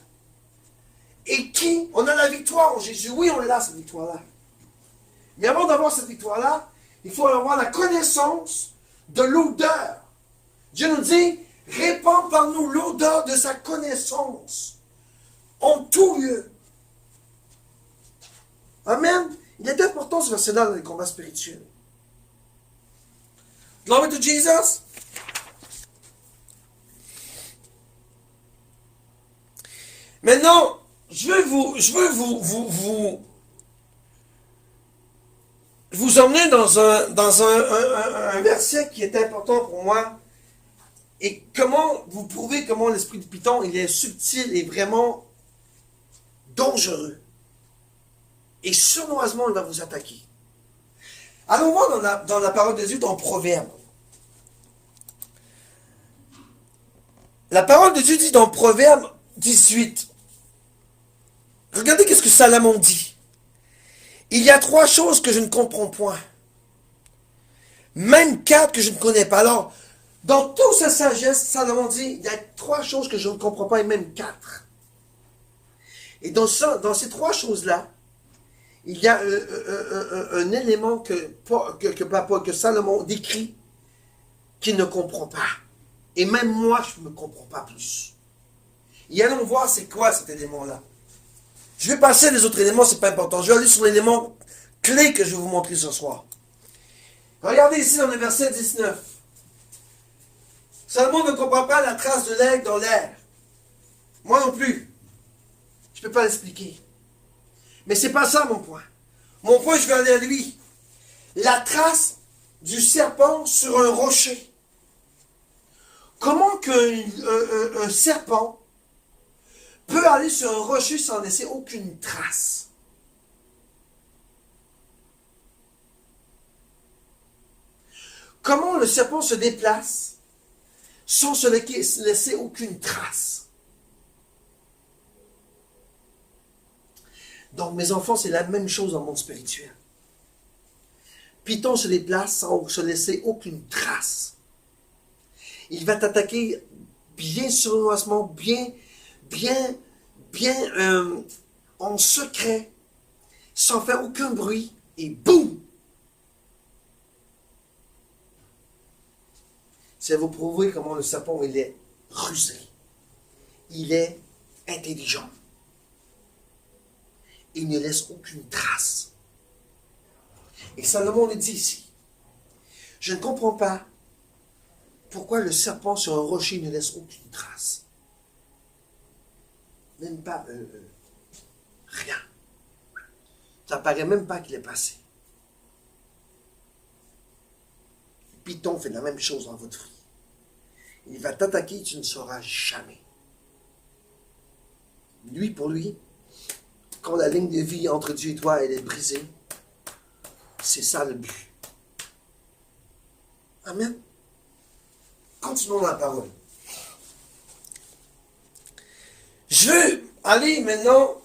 Et qui? On a la victoire en Jésus. Oui, on a cette victoire-là. Mais avant d'avoir cette victoire-là, il faut avoir la connaissance de l'odeur. Dieu nous dit, répand par nous l'odeur de sa connaissance en tout lieu. Amen. Il est important ce verset-là dans les combats spirituels. Glory to Jesus. Maintenant, je veux vous emmener dans un verset qui est important pour moi. Et comment vous prouvez comment l'esprit de Python, il est subtil et vraiment dangereux. Et sournoisement, il va vous attaquer. Allons voir dans la parole de Dieu, dans Proverbe. La parole de Dieu dit dans Proverbe 18. Regardez qu'est-ce que Salomon dit. Il y a 3 choses que je ne comprends point. Même 4 que je ne connais pas. Alors, dans toute sa sagesse, Salomon dit, il y a 3 choses que je ne comprends pas et même 4. Et dans ces 3 choses-là, il y a un élément que Salomon décrit qu'il ne comprend pas. Et même moi, je ne me comprends pas plus. Et allons voir c'est quoi cet élément-là. Je vais passer les autres éléments, c'est pas important. Je vais aller sur l'élément clé que je vais vous montrer ce soir. Regardez ici dans le verset 19. Salomon ne comprend pas la trace de l'aigle dans l'air. Moi non plus. Je ne peux pas l'expliquer. Mais c'est pas ça mon point. Mon point, je vais aller à lui. La trace du serpent sur un rocher. Comment qu'un serpent peut aller sur un rocher sans laisser aucune trace? comment le serpent se déplace sans se laisser aucune trace. Donc, mes enfants, c'est la même chose dans le monde spirituel. Python se déplace sans se laisser aucune trace. Il va t'attaquer bien sournoisement, bien en secret, sans faire aucun bruit, et boum! Ça va vous prouver comment le serpent, il est rusé. Il est intelligent. Il ne laisse aucune trace. Et Salomon le dit ici. Je ne comprends pas pourquoi le serpent sur un rocher ne laisse aucune trace. Même pas rien. Ça ne paraît même pas qu'il est passé. Le python fait la même chose dans votre vie. Il va t'attaquer, tu ne sauras jamais. Lui, pour lui, quand la ligne de vie entre Dieu et toi, elle est brisée, c'est ça le but. Amen. Continuons dans la parole. Je veux aller maintenant.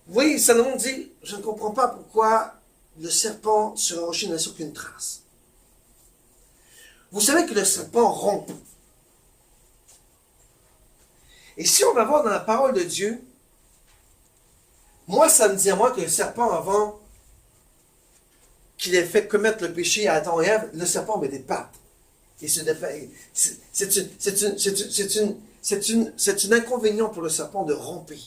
Oui, Salomon dit, je ne comprends pas pourquoi le serpent sur un rocher n'a aucune trace. Vous savez que le serpent rompt. Et si on va voir dans la parole de Dieu, moi, ça me dit à moi que le serpent, avant qu'il ait fait commettre le péché à Adam et Ève, le serpent met des pattes. Et c'est un inconvénient pour le serpent de romper.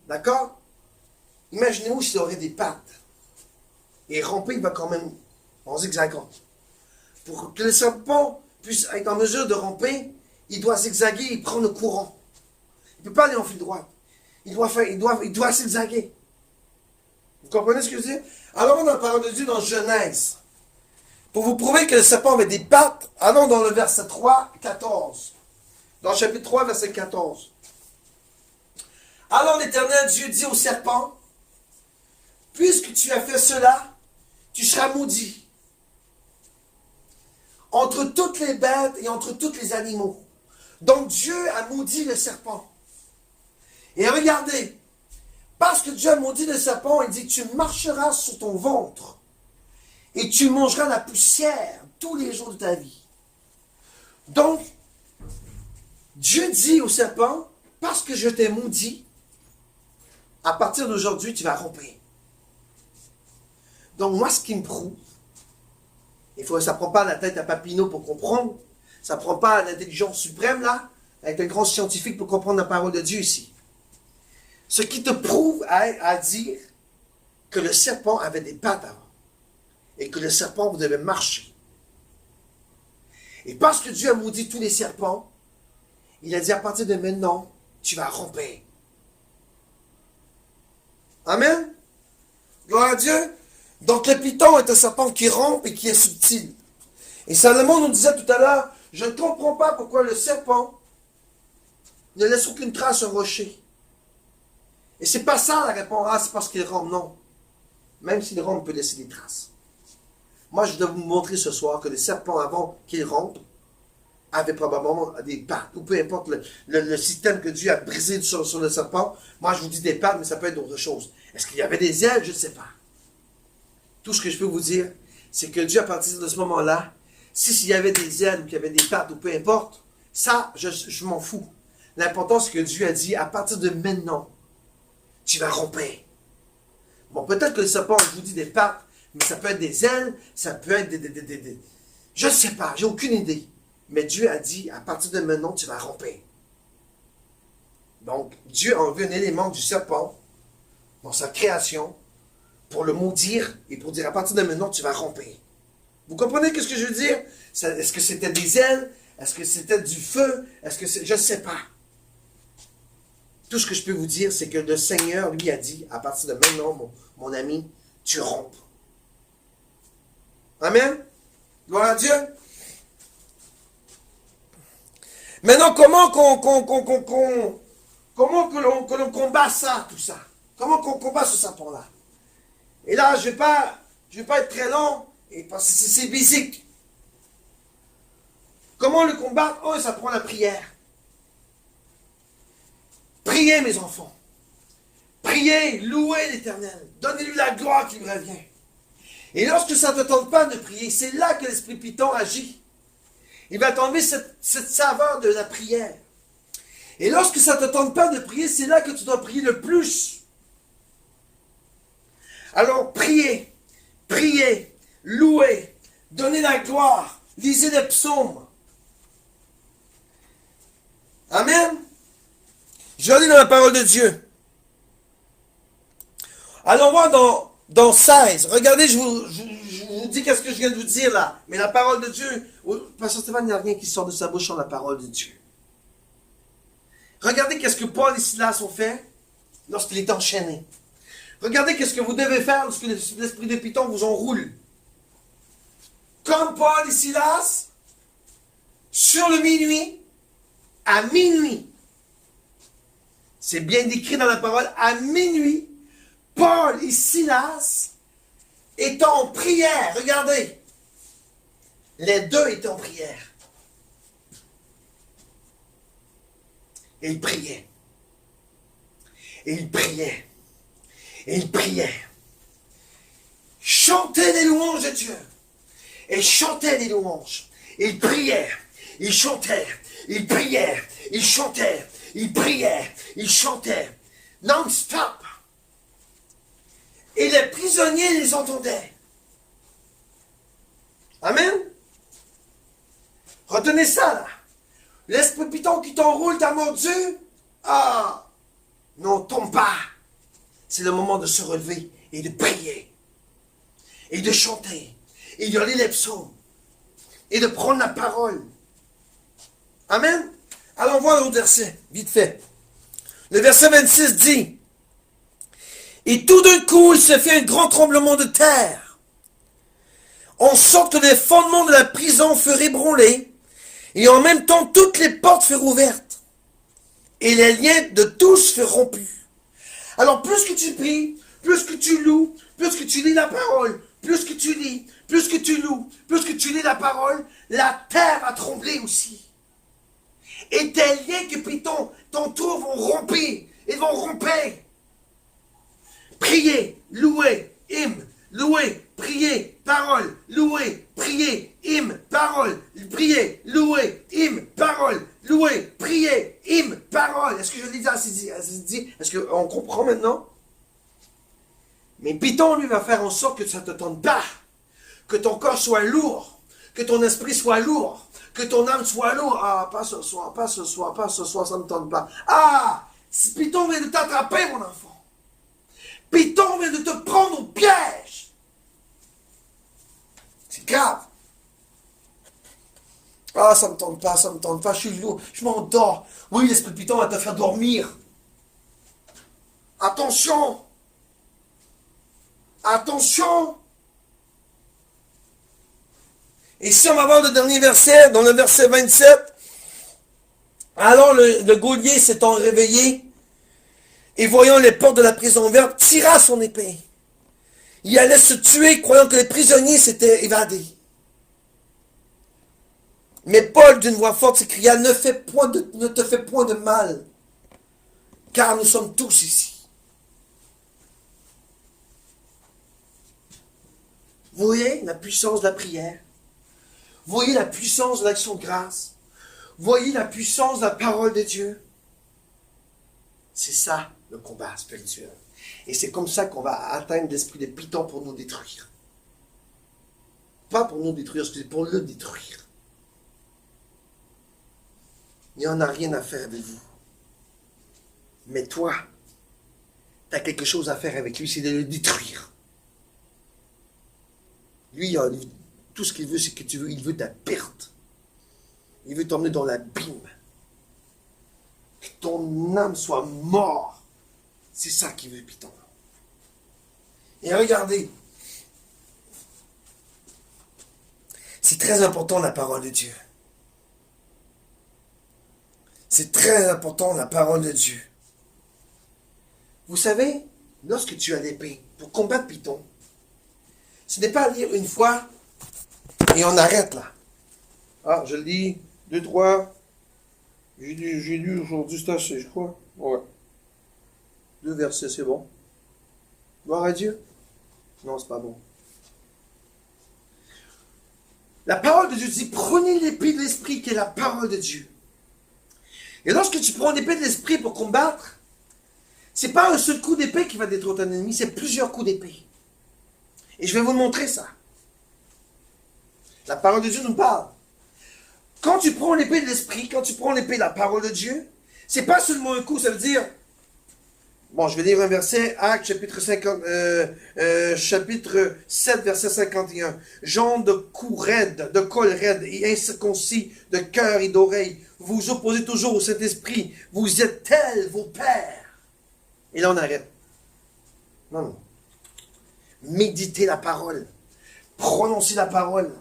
D'accord? Imaginez-vous s'il aurait des pattes. Et romper, il va quand même en zigzagant. Pour que le serpent puisse être en mesure de romper, il doit zigzaguer et prendre le courant. Il ne peut pas aller en fil droit. Il doit zigzaguer. Vous comprenez ce que je veux dire? Alors, dans la parole de Dieu dans Genèse, pour vous prouver que le serpent avait des pattes, allons dans le verset 3, 14. Dans le chapitre 3, verset 14. Alors l'Éternel Dieu dit au serpent, puisque tu as fait cela, tu seras maudit entre toutes les bêtes et entre tous les animaux. Donc Dieu a maudit le serpent. Et regardez, parce que Dieu a maudit le serpent, il dit, tu marcheras sur ton ventre et tu mangeras la poussière tous les jours de ta vie. Donc, Dieu dit au serpent, parce que je t'ai maudit, à partir d'aujourd'hui, tu vas romper. Donc, moi, ce qui me prouve, ça ne prend pas la tête à Papineau pour comprendre, ça ne prend pas l'intelligence suprême, là, avec un grand scientifique pour comprendre la parole de Dieu ici. Ce qui te prouve à dire que le serpent avait des pattes avant, et que le serpent devait marcher. Et parce que Dieu a maudit tous les serpents, il a dit à partir de maintenant, tu vas romper. Amen. Gloire à Dieu. Donc le python est un serpent qui rompt et qui est subtil. Et Salomon nous disait tout à l'heure, je ne comprends pas pourquoi le serpent ne laisse aucune trace sur un rocher. Et c'est pas ça la réponse. Ah, c'est parce qu'il rompt. Non. Même s'il rompt, il peut laisser des traces. Moi, je dois vous montrer ce soir que le serpent, avant qu'il rompe, avait probablement des pattes, ou peu importe le système que Dieu a brisé sur le serpent. Moi, je vous dis des pattes, mais ça peut être d'autres choses. Est-ce qu'il y avait des ailes? Je ne sais pas. Tout ce que je peux vous dire, c'est que Dieu, à partir de ce moment-là, s'il y avait des ailes ou qu'il y avait des pattes, ou peu importe, ça, je m'en fous. L'important, c'est que Dieu a dit, à partir de maintenant, tu vas romper. Bon, peut-être que le serpent, je vous dis des pattes, mais ça peut être des ailes, ça peut être des... Je ne sais pas, j'ai aucune idée. Mais Dieu a dit, à partir de maintenant, tu vas romper. Donc, Dieu a enlevé un élément du serpent dans sa création pour le maudire et pour dire, à partir de maintenant, tu vas romper. Vous comprenez ce que je veux dire? Est-ce que c'était des ailes? Est-ce que c'était du feu? Je ne sais pas. Tout ce que je peux vous dire, c'est que le Seigneur, lui, a dit, à partir de maintenant, mon ami, tu rompes. Amen? Gloire à Dieu. Maintenant, comment que l'on combat ça, tout ça? Comment qu'on combat ce serpent-là? Et là, je ne vais pas Je ne vais pas être très long, et parce que c'est basique. Comment le combattre? Oh, ça prend la prière. Priez, mes enfants. Priez, louez l'Éternel. Donnez-lui la gloire qui lui revient. Et lorsque ça ne te tente pas de prier, c'est là que l'esprit Python agit. Il va t'enlever cette saveur de la prière. Et lorsque ça ne te tente pas de prier, c'est là que tu dois prier le plus. Alors, priez, priez, louez, donnez la gloire, lisez les psaumes. Amen. Je lis dans la parole de Dieu. Allons voir dans 16. Regardez, je vous dis qu'est-ce que je viens de vous dire là. Mais la parole de Dieu, Pasteur Stéphane, il n'y a rien qui sort de sa bouche sur la parole de Dieu. Regardez qu'est-ce que Paul et Silas ont fait lorsqu'il est enchaîné. Regardez qu'est-ce que vous devez faire lorsque l'esprit de Python vous enroule. Comme Paul et Silas, sur le minuit, à minuit. C'est bien décrit dans la parole, à minuit, Paul et Silas étaient en prière. Regardez. Les deux étaient en prière. Et ils priaient. Et ils priaient. Et ils priaient. Chantaient les louanges de Dieu. Et chantaient les louanges. Ils priaient. Ils chantaient. Ils priaient. Ils chantaient. Ils priaient. Ils chantaient. Non-stop. Et les prisonniers les entendaient. Amen. Retenez ça là. L'esprit Python qui t'enroule, t'as mordu. Ah, non, tombe pas. C'est le moment de se relever et de prier. Et de chanter. Et de lire les psaumes. Et de prendre la parole. Amen. Allons voir l'autre verset, vite fait. Le verset 26 dit, et tout d'un coup, il se fait un grand tremblement de terre, en sorte que les fondements de la prison furent ébranlés, et en même temps, toutes les portes furent ouvertes, et les liens de tous furent rompus. Alors, plus que tu pries, plus que tu loues, plus que tu lis la parole, plus que tu lis, plus que tu loues, plus que tu lis la parole, la terre a tremblé aussi. Et tes liens que Python t'entourent vont romper. Ils vont romper. Priez, louez, hymne, louez, priez, parole, louez, priez, hymne, parole, priez, louez, hymne, parole, louez, priez, hymne, parole. Est-ce que je lis ça assez dit? Est-ce qu'on comprend maintenant? Mais Python, lui, va faire en sorte que ça ne te tente pas. Que ton corps soit lourd. Que ton esprit soit lourd. Que ton âme soit lourde. Ah, pas ce soir, pas ce soir, pas ce soir, ça ne me tente pas. Ah, Python vient de t'attraper, mon enfant. Python vient de te prendre au piège. C'est grave. Ah, ça ne me tente pas, je suis lourd, je m'endors. Oui, l'esprit Python va te faire dormir. Attention. Attention. Et si on va voir le dernier verset, dans le verset 27, alors le geôlier s'étant réveillé, et voyant les portes de la prison ouvertes, tira son épée. Il allait se tuer, croyant que les prisonniers s'étaient évadés. Mais Paul, d'une voix forte, s'écria, ne te fais point de mal, car nous sommes tous ici. Vous voyez la puissance de la prière? Voyez la puissance de l'action de grâce. Voyez la puissance de la parole de Dieu. C'est ça, le combat spirituel. Et c'est comme ça qu'on va atteindre l'esprit de Python pour nous détruire. Pas pour nous détruire, c'est pour le détruire. Il n'y en a rien à faire avec vous. Mais toi, tu as quelque chose à faire avec lui, c'est de le détruire. Lui, tout ce qu'il veut, c'est que il veut ta perte. Il veut t'emmener dans l'abîme. Que ton âme soit morte. C'est ça qu'il veut, Python. Et regardez. C'est très important la parole de Dieu. C'est très important la parole de Dieu. Vous savez, lorsque tu as l'épée pour combattre Python, Ce n'est pas à lire une fois et on arrête là. Ah, je le lis, 2, 3. J'ai lu aujourd'hui, c'est assez, je crois. Ouais. 2 versets, c'est bon. Gloire à Dieu. Non, c'est pas bon. La parole de Dieu dit, prenez l'épée de l'esprit qui est la parole de Dieu. Et lorsque tu prends l'épée de l'esprit pour combattre, c'est pas un seul coup d'épée qui va détruire ton ennemi, c'est plusieurs coups d'épée. Et je vais vous montrer ça. La parole de Dieu nous parle. Quand tu prends l'épée de l'esprit, quand tu prends l'épée de la parole de Dieu, c'est pas seulement un coup, ça veut dire, bon, je vais lire un verset, Actes chapitre 7, verset 51. Gens de cou raide, de col raide et incirconcis, de cœur et d'oreille, vous vous opposez toujours au Saint-Esprit, vous êtes tels vos pères. Et là on arrête. Non, non. Méditez la parole, prononcez la parole,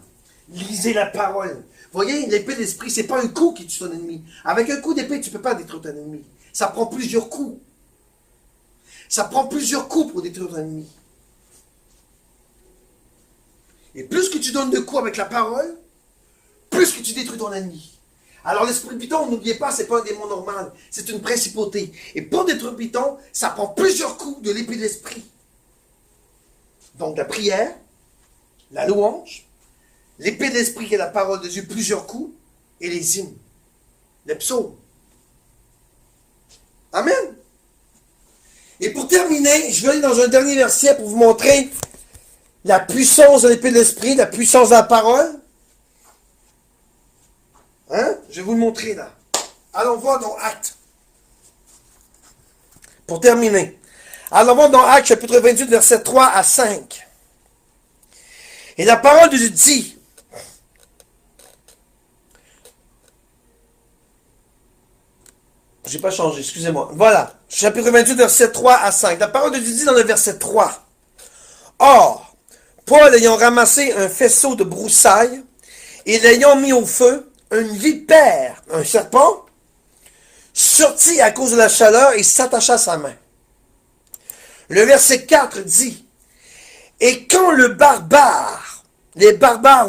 lisez la parole. Voyez, l'épée de l'esprit, c'est pas un coup qui tue ton ennemi. Avec un coup d'épée, tu ne peux pas détruire ton ennemi. Ça prend plusieurs coups. Ça prend plusieurs coups pour détruire ton ennemi. Et plus que tu donnes de coups avec la parole, plus que tu détruis ton ennemi. Alors l'esprit de Python, n'oubliez pas, c'est pas un démon normal, c'est une principauté. Et pour détruire Python, ça prend plusieurs coups de l'épée de l'esprit. Donc la prière, la louange, l'épée de l'esprit qui est la parole de Dieu, plusieurs coups, et les hymnes, les psaumes. Amen. Et pour terminer, je vais aller dans un dernier verset pour vous montrer la puissance de l'épée de l'esprit, la puissance de la parole. Hein? Je vais vous le montrer là. Allons voir dans Actes. Pour terminer. Allons voir dans Actes chapitre 28, verset 3 à 5. Et la parole de Dieu dit, j'ai pas changé, excusez-moi. Voilà, chapitre 28, verset 3 à 5. La parole de Dieu dit dans le verset 3. Or, Paul ayant ramassé un faisceau de broussailles et l'ayant mis au feu, une vipère, un serpent, sortit à cause de la chaleur et s'attacha à sa main. Le verset 4 dit, et quand les barbares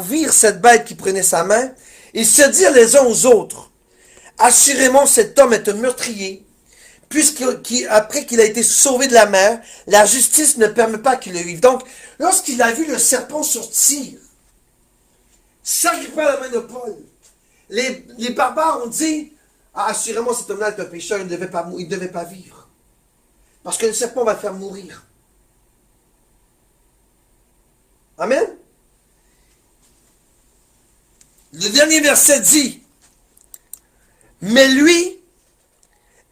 virent cette bête qui prenait sa main, ils se dirent les uns aux autres, assurément cet homme est un meurtrier, après qu'il a été sauvé de la mer, la justice ne permet pas qu'il le vive. Donc, lorsqu'il a vu le serpent sortir, s'agripper à la main de Paul, les barbares ont dit, ah, assurément cet homme-là est un pécheur, il ne devait pas vivre. Parce que le serpent va le faire mourir. Amen. Le dernier verset dit, mais lui,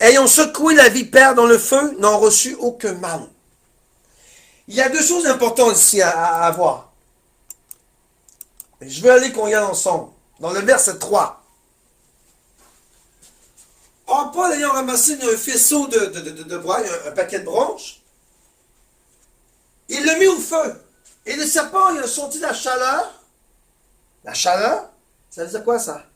ayant secoué la vipère dans le feu, n'en reçut aucun mal. Il y a deux choses importantes ici à voir. Je veux aller qu'on regarde ensemble. Dans le verset 3. Or, Paul ayant ramassé un faisceau de bois, un paquet de branches, il le mit au feu. Et le serpent, il a senti la chaleur. La chaleur, ça veut dire quoi ça?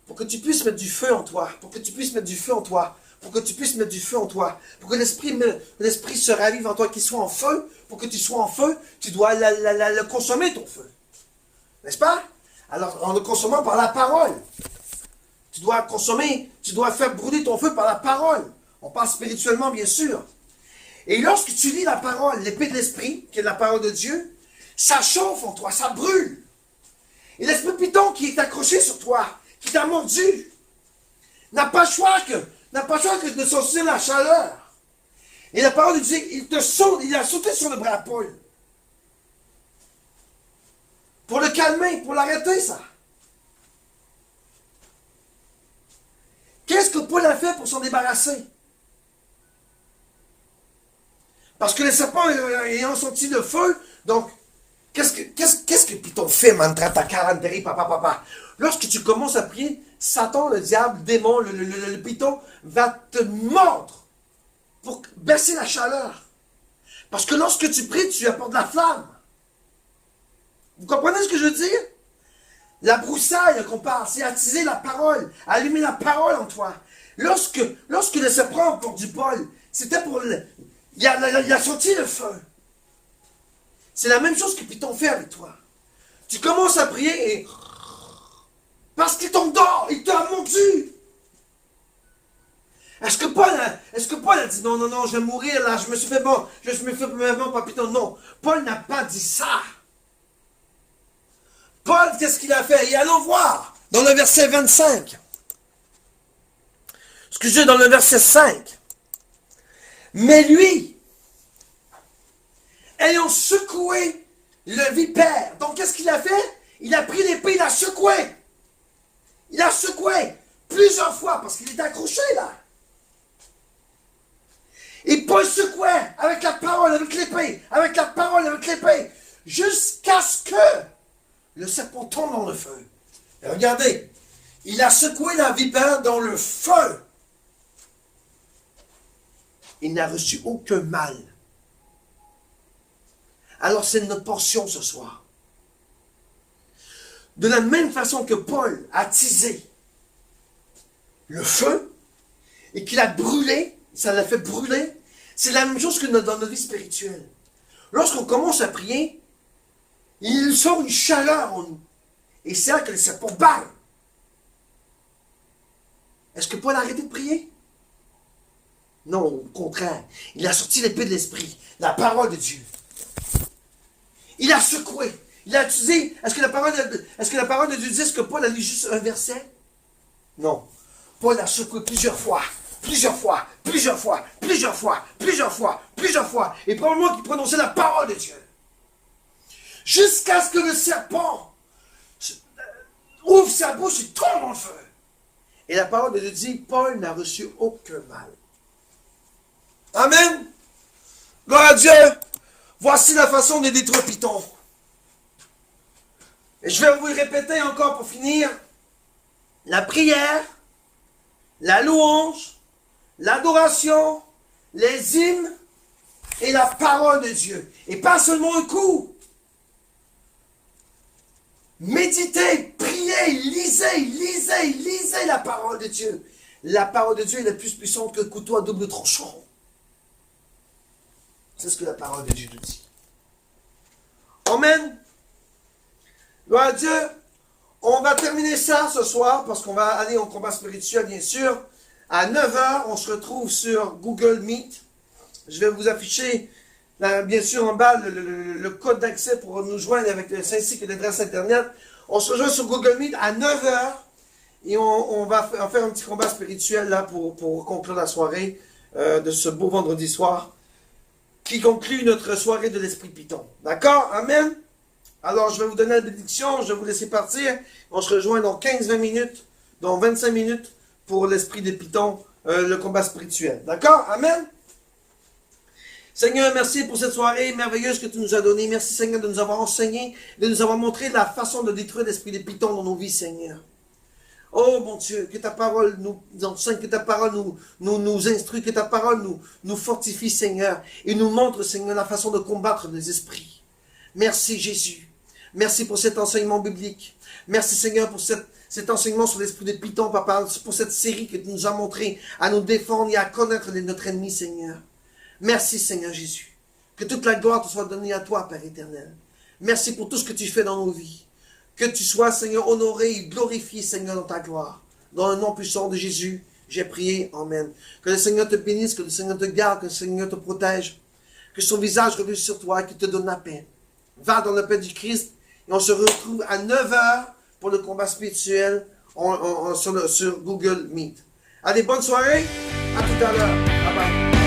Pour que tu puisses mettre du feu en toi. Pour que tu puisses mettre du feu en toi. Pour que tu puisses mettre du feu en toi. Pour que l'esprit se ravive en toi, qu'il soit en feu. Pour que tu sois en feu, tu dois le consommer, ton feu. N'est-ce pas? Alors, en le consommant par la parole. Tu dois consommer, tu dois faire brûler ton feu par la parole. On parle spirituellement, bien sûr. Et lorsque tu lis la parole, l'épée de l'esprit, qui est la parole de Dieu, ça chauffe en toi, ça brûle. Et l'esprit de Python qui est accroché sur toi, qui t'a mordu, n'a pas le choix que de sentir la chaleur. Et la parole de Dieu, il a sauté sur le bras à Paul. Pour le calmer, pour l'arrêter, ça. Qu'est-ce que Paul a fait pour s'en débarrasser? Parce que les serpents ayant senti le feu, donc, qu'est-ce que Python fait, mantra ta caranteri, papa? Lorsque tu commences à prier, Satan, le diable, le démon, le Python, va te mordre pour baisser la chaleur. Parce que lorsque tu pries, tu apportes de la flamme. Vous comprenez ce que je veux dire? La broussaille qu'on parle, c'est attiser la parole, allumer la parole en toi. Lorsque le serpent porte du Paul, c'était pour... Il a senti le feu. C'est la même chose que Python fait avec toi. Tu commences à prier et... Parce qu'il t'endort, il t'a menti. Est-ce que Paul a dit non, non, non, je vais mourir là, je me suis fait bon par Python? Non, Paul n'a pas dit ça. Paul, qu'est-ce qu'il a fait? Et allons voir dans le verset 25. Excusez, dans le verset 5. Mais lui, ayant secoué le vipère, donc qu'est-ce qu'il a fait? Il a pris l'épée, il a secoué. Il a secoué plusieurs fois parce qu'il est accroché là. Et Paul secouait avec la parole, avec l'épée, avec la parole, avec l'épée, jusqu'à ce que le serpent tombe dans le feu. Et regardez, il a secoué la vipère dans le feu. Il n'a reçu aucun mal. Alors c'est notre portion ce soir. De la même façon que Paul a attisé le feu et qu'il a brûlé, ça l'a fait brûler, c'est la même chose que dans notre vie spirituelle. Lorsqu'on commence à prier, il sort une chaleur en nous. Et c'est là que le serpent bat. Est-ce que Paul a arrêté de prier? Non, au contraire. Il a sorti l'épée de l'esprit, la parole de Dieu. Il a secoué. Il a utilisé. Est-ce que la parole de Dieu dit que Paul a lu juste un verset? Non. Paul a secoué plusieurs fois. Et probablement qu'il prononçait la parole de Dieu. Jusqu'à ce que le serpent ouvre sa bouche et tombe dans le feu. Et la parole de Dieu dit, Paul n'a reçu aucun mal. Amen. Gloire à Dieu. Voici la façon de détruire Python. Et je vais vous le répéter encore pour finir. La prière, la louange, l'adoration, les hymnes et la parole de Dieu. Et pas seulement un coup. Méditez, priez, lisez la parole de Dieu. La parole de Dieu est la plus puissante que le couteau à double tranchant. C'est ce que la parole de Dieu nous dit. Amen. Gloire à Dieu. On va terminer ça ce soir parce qu'on va aller en combat spirituel, bien sûr. À 9 h, on se retrouve sur Google Meet. Je vais vous afficher, là, bien sûr, en bas, le code d'accès pour nous joindre avec ainsi que l'adresse Internet. On se rejoint sur Google Meet à 9 h et on va faire un petit combat spirituel là pour conclure la soirée de ce beau vendredi soir qui conclut notre soirée de l'Esprit Python. D'accord? Amen? Alors, je vais vous donner la bénédiction, je vais vous laisser partir. On se rejoint dans 15-20 minutes, dans 25 minutes pour l'Esprit de Python, le combat spirituel. D'accord? Amen? Seigneur, merci pour cette soirée merveilleuse que tu nous as donnée. Merci, Seigneur, de nous avoir enseigné, de nous avoir montré la façon de détruire l'Esprit de Python dans nos vies, Seigneur. Oh mon Dieu, que ta parole nous enseigne, que ta parole nous instruit, que ta parole nous fortifie, Seigneur, et nous montre, Seigneur, la façon de combattre les esprits. Merci Jésus. Merci pour cet enseignement biblique. Merci Seigneur pour cet enseignement sur l'esprit de Python, Papa, pour cette série que tu nous as montré à nous défendre et à connaître notre ennemi, Seigneur. Merci Seigneur Jésus. Que toute la gloire te soit donnée à toi, Père éternel. Merci pour tout ce que tu fais dans nos vies. Que tu sois, Seigneur, honoré et glorifié, Seigneur, dans ta gloire. Dans le nom puissant de Jésus, j'ai prié. Amen. Que le Seigneur te bénisse, que le Seigneur te garde, que le Seigneur te protège. Que son visage reluise sur toi et qu'il te donne la paix. Va dans la paix du Christ et on se retrouve à 9 h pour le combat spirituel sur Google Meet. Allez, bonne soirée. À tout à l'heure. Bye bye.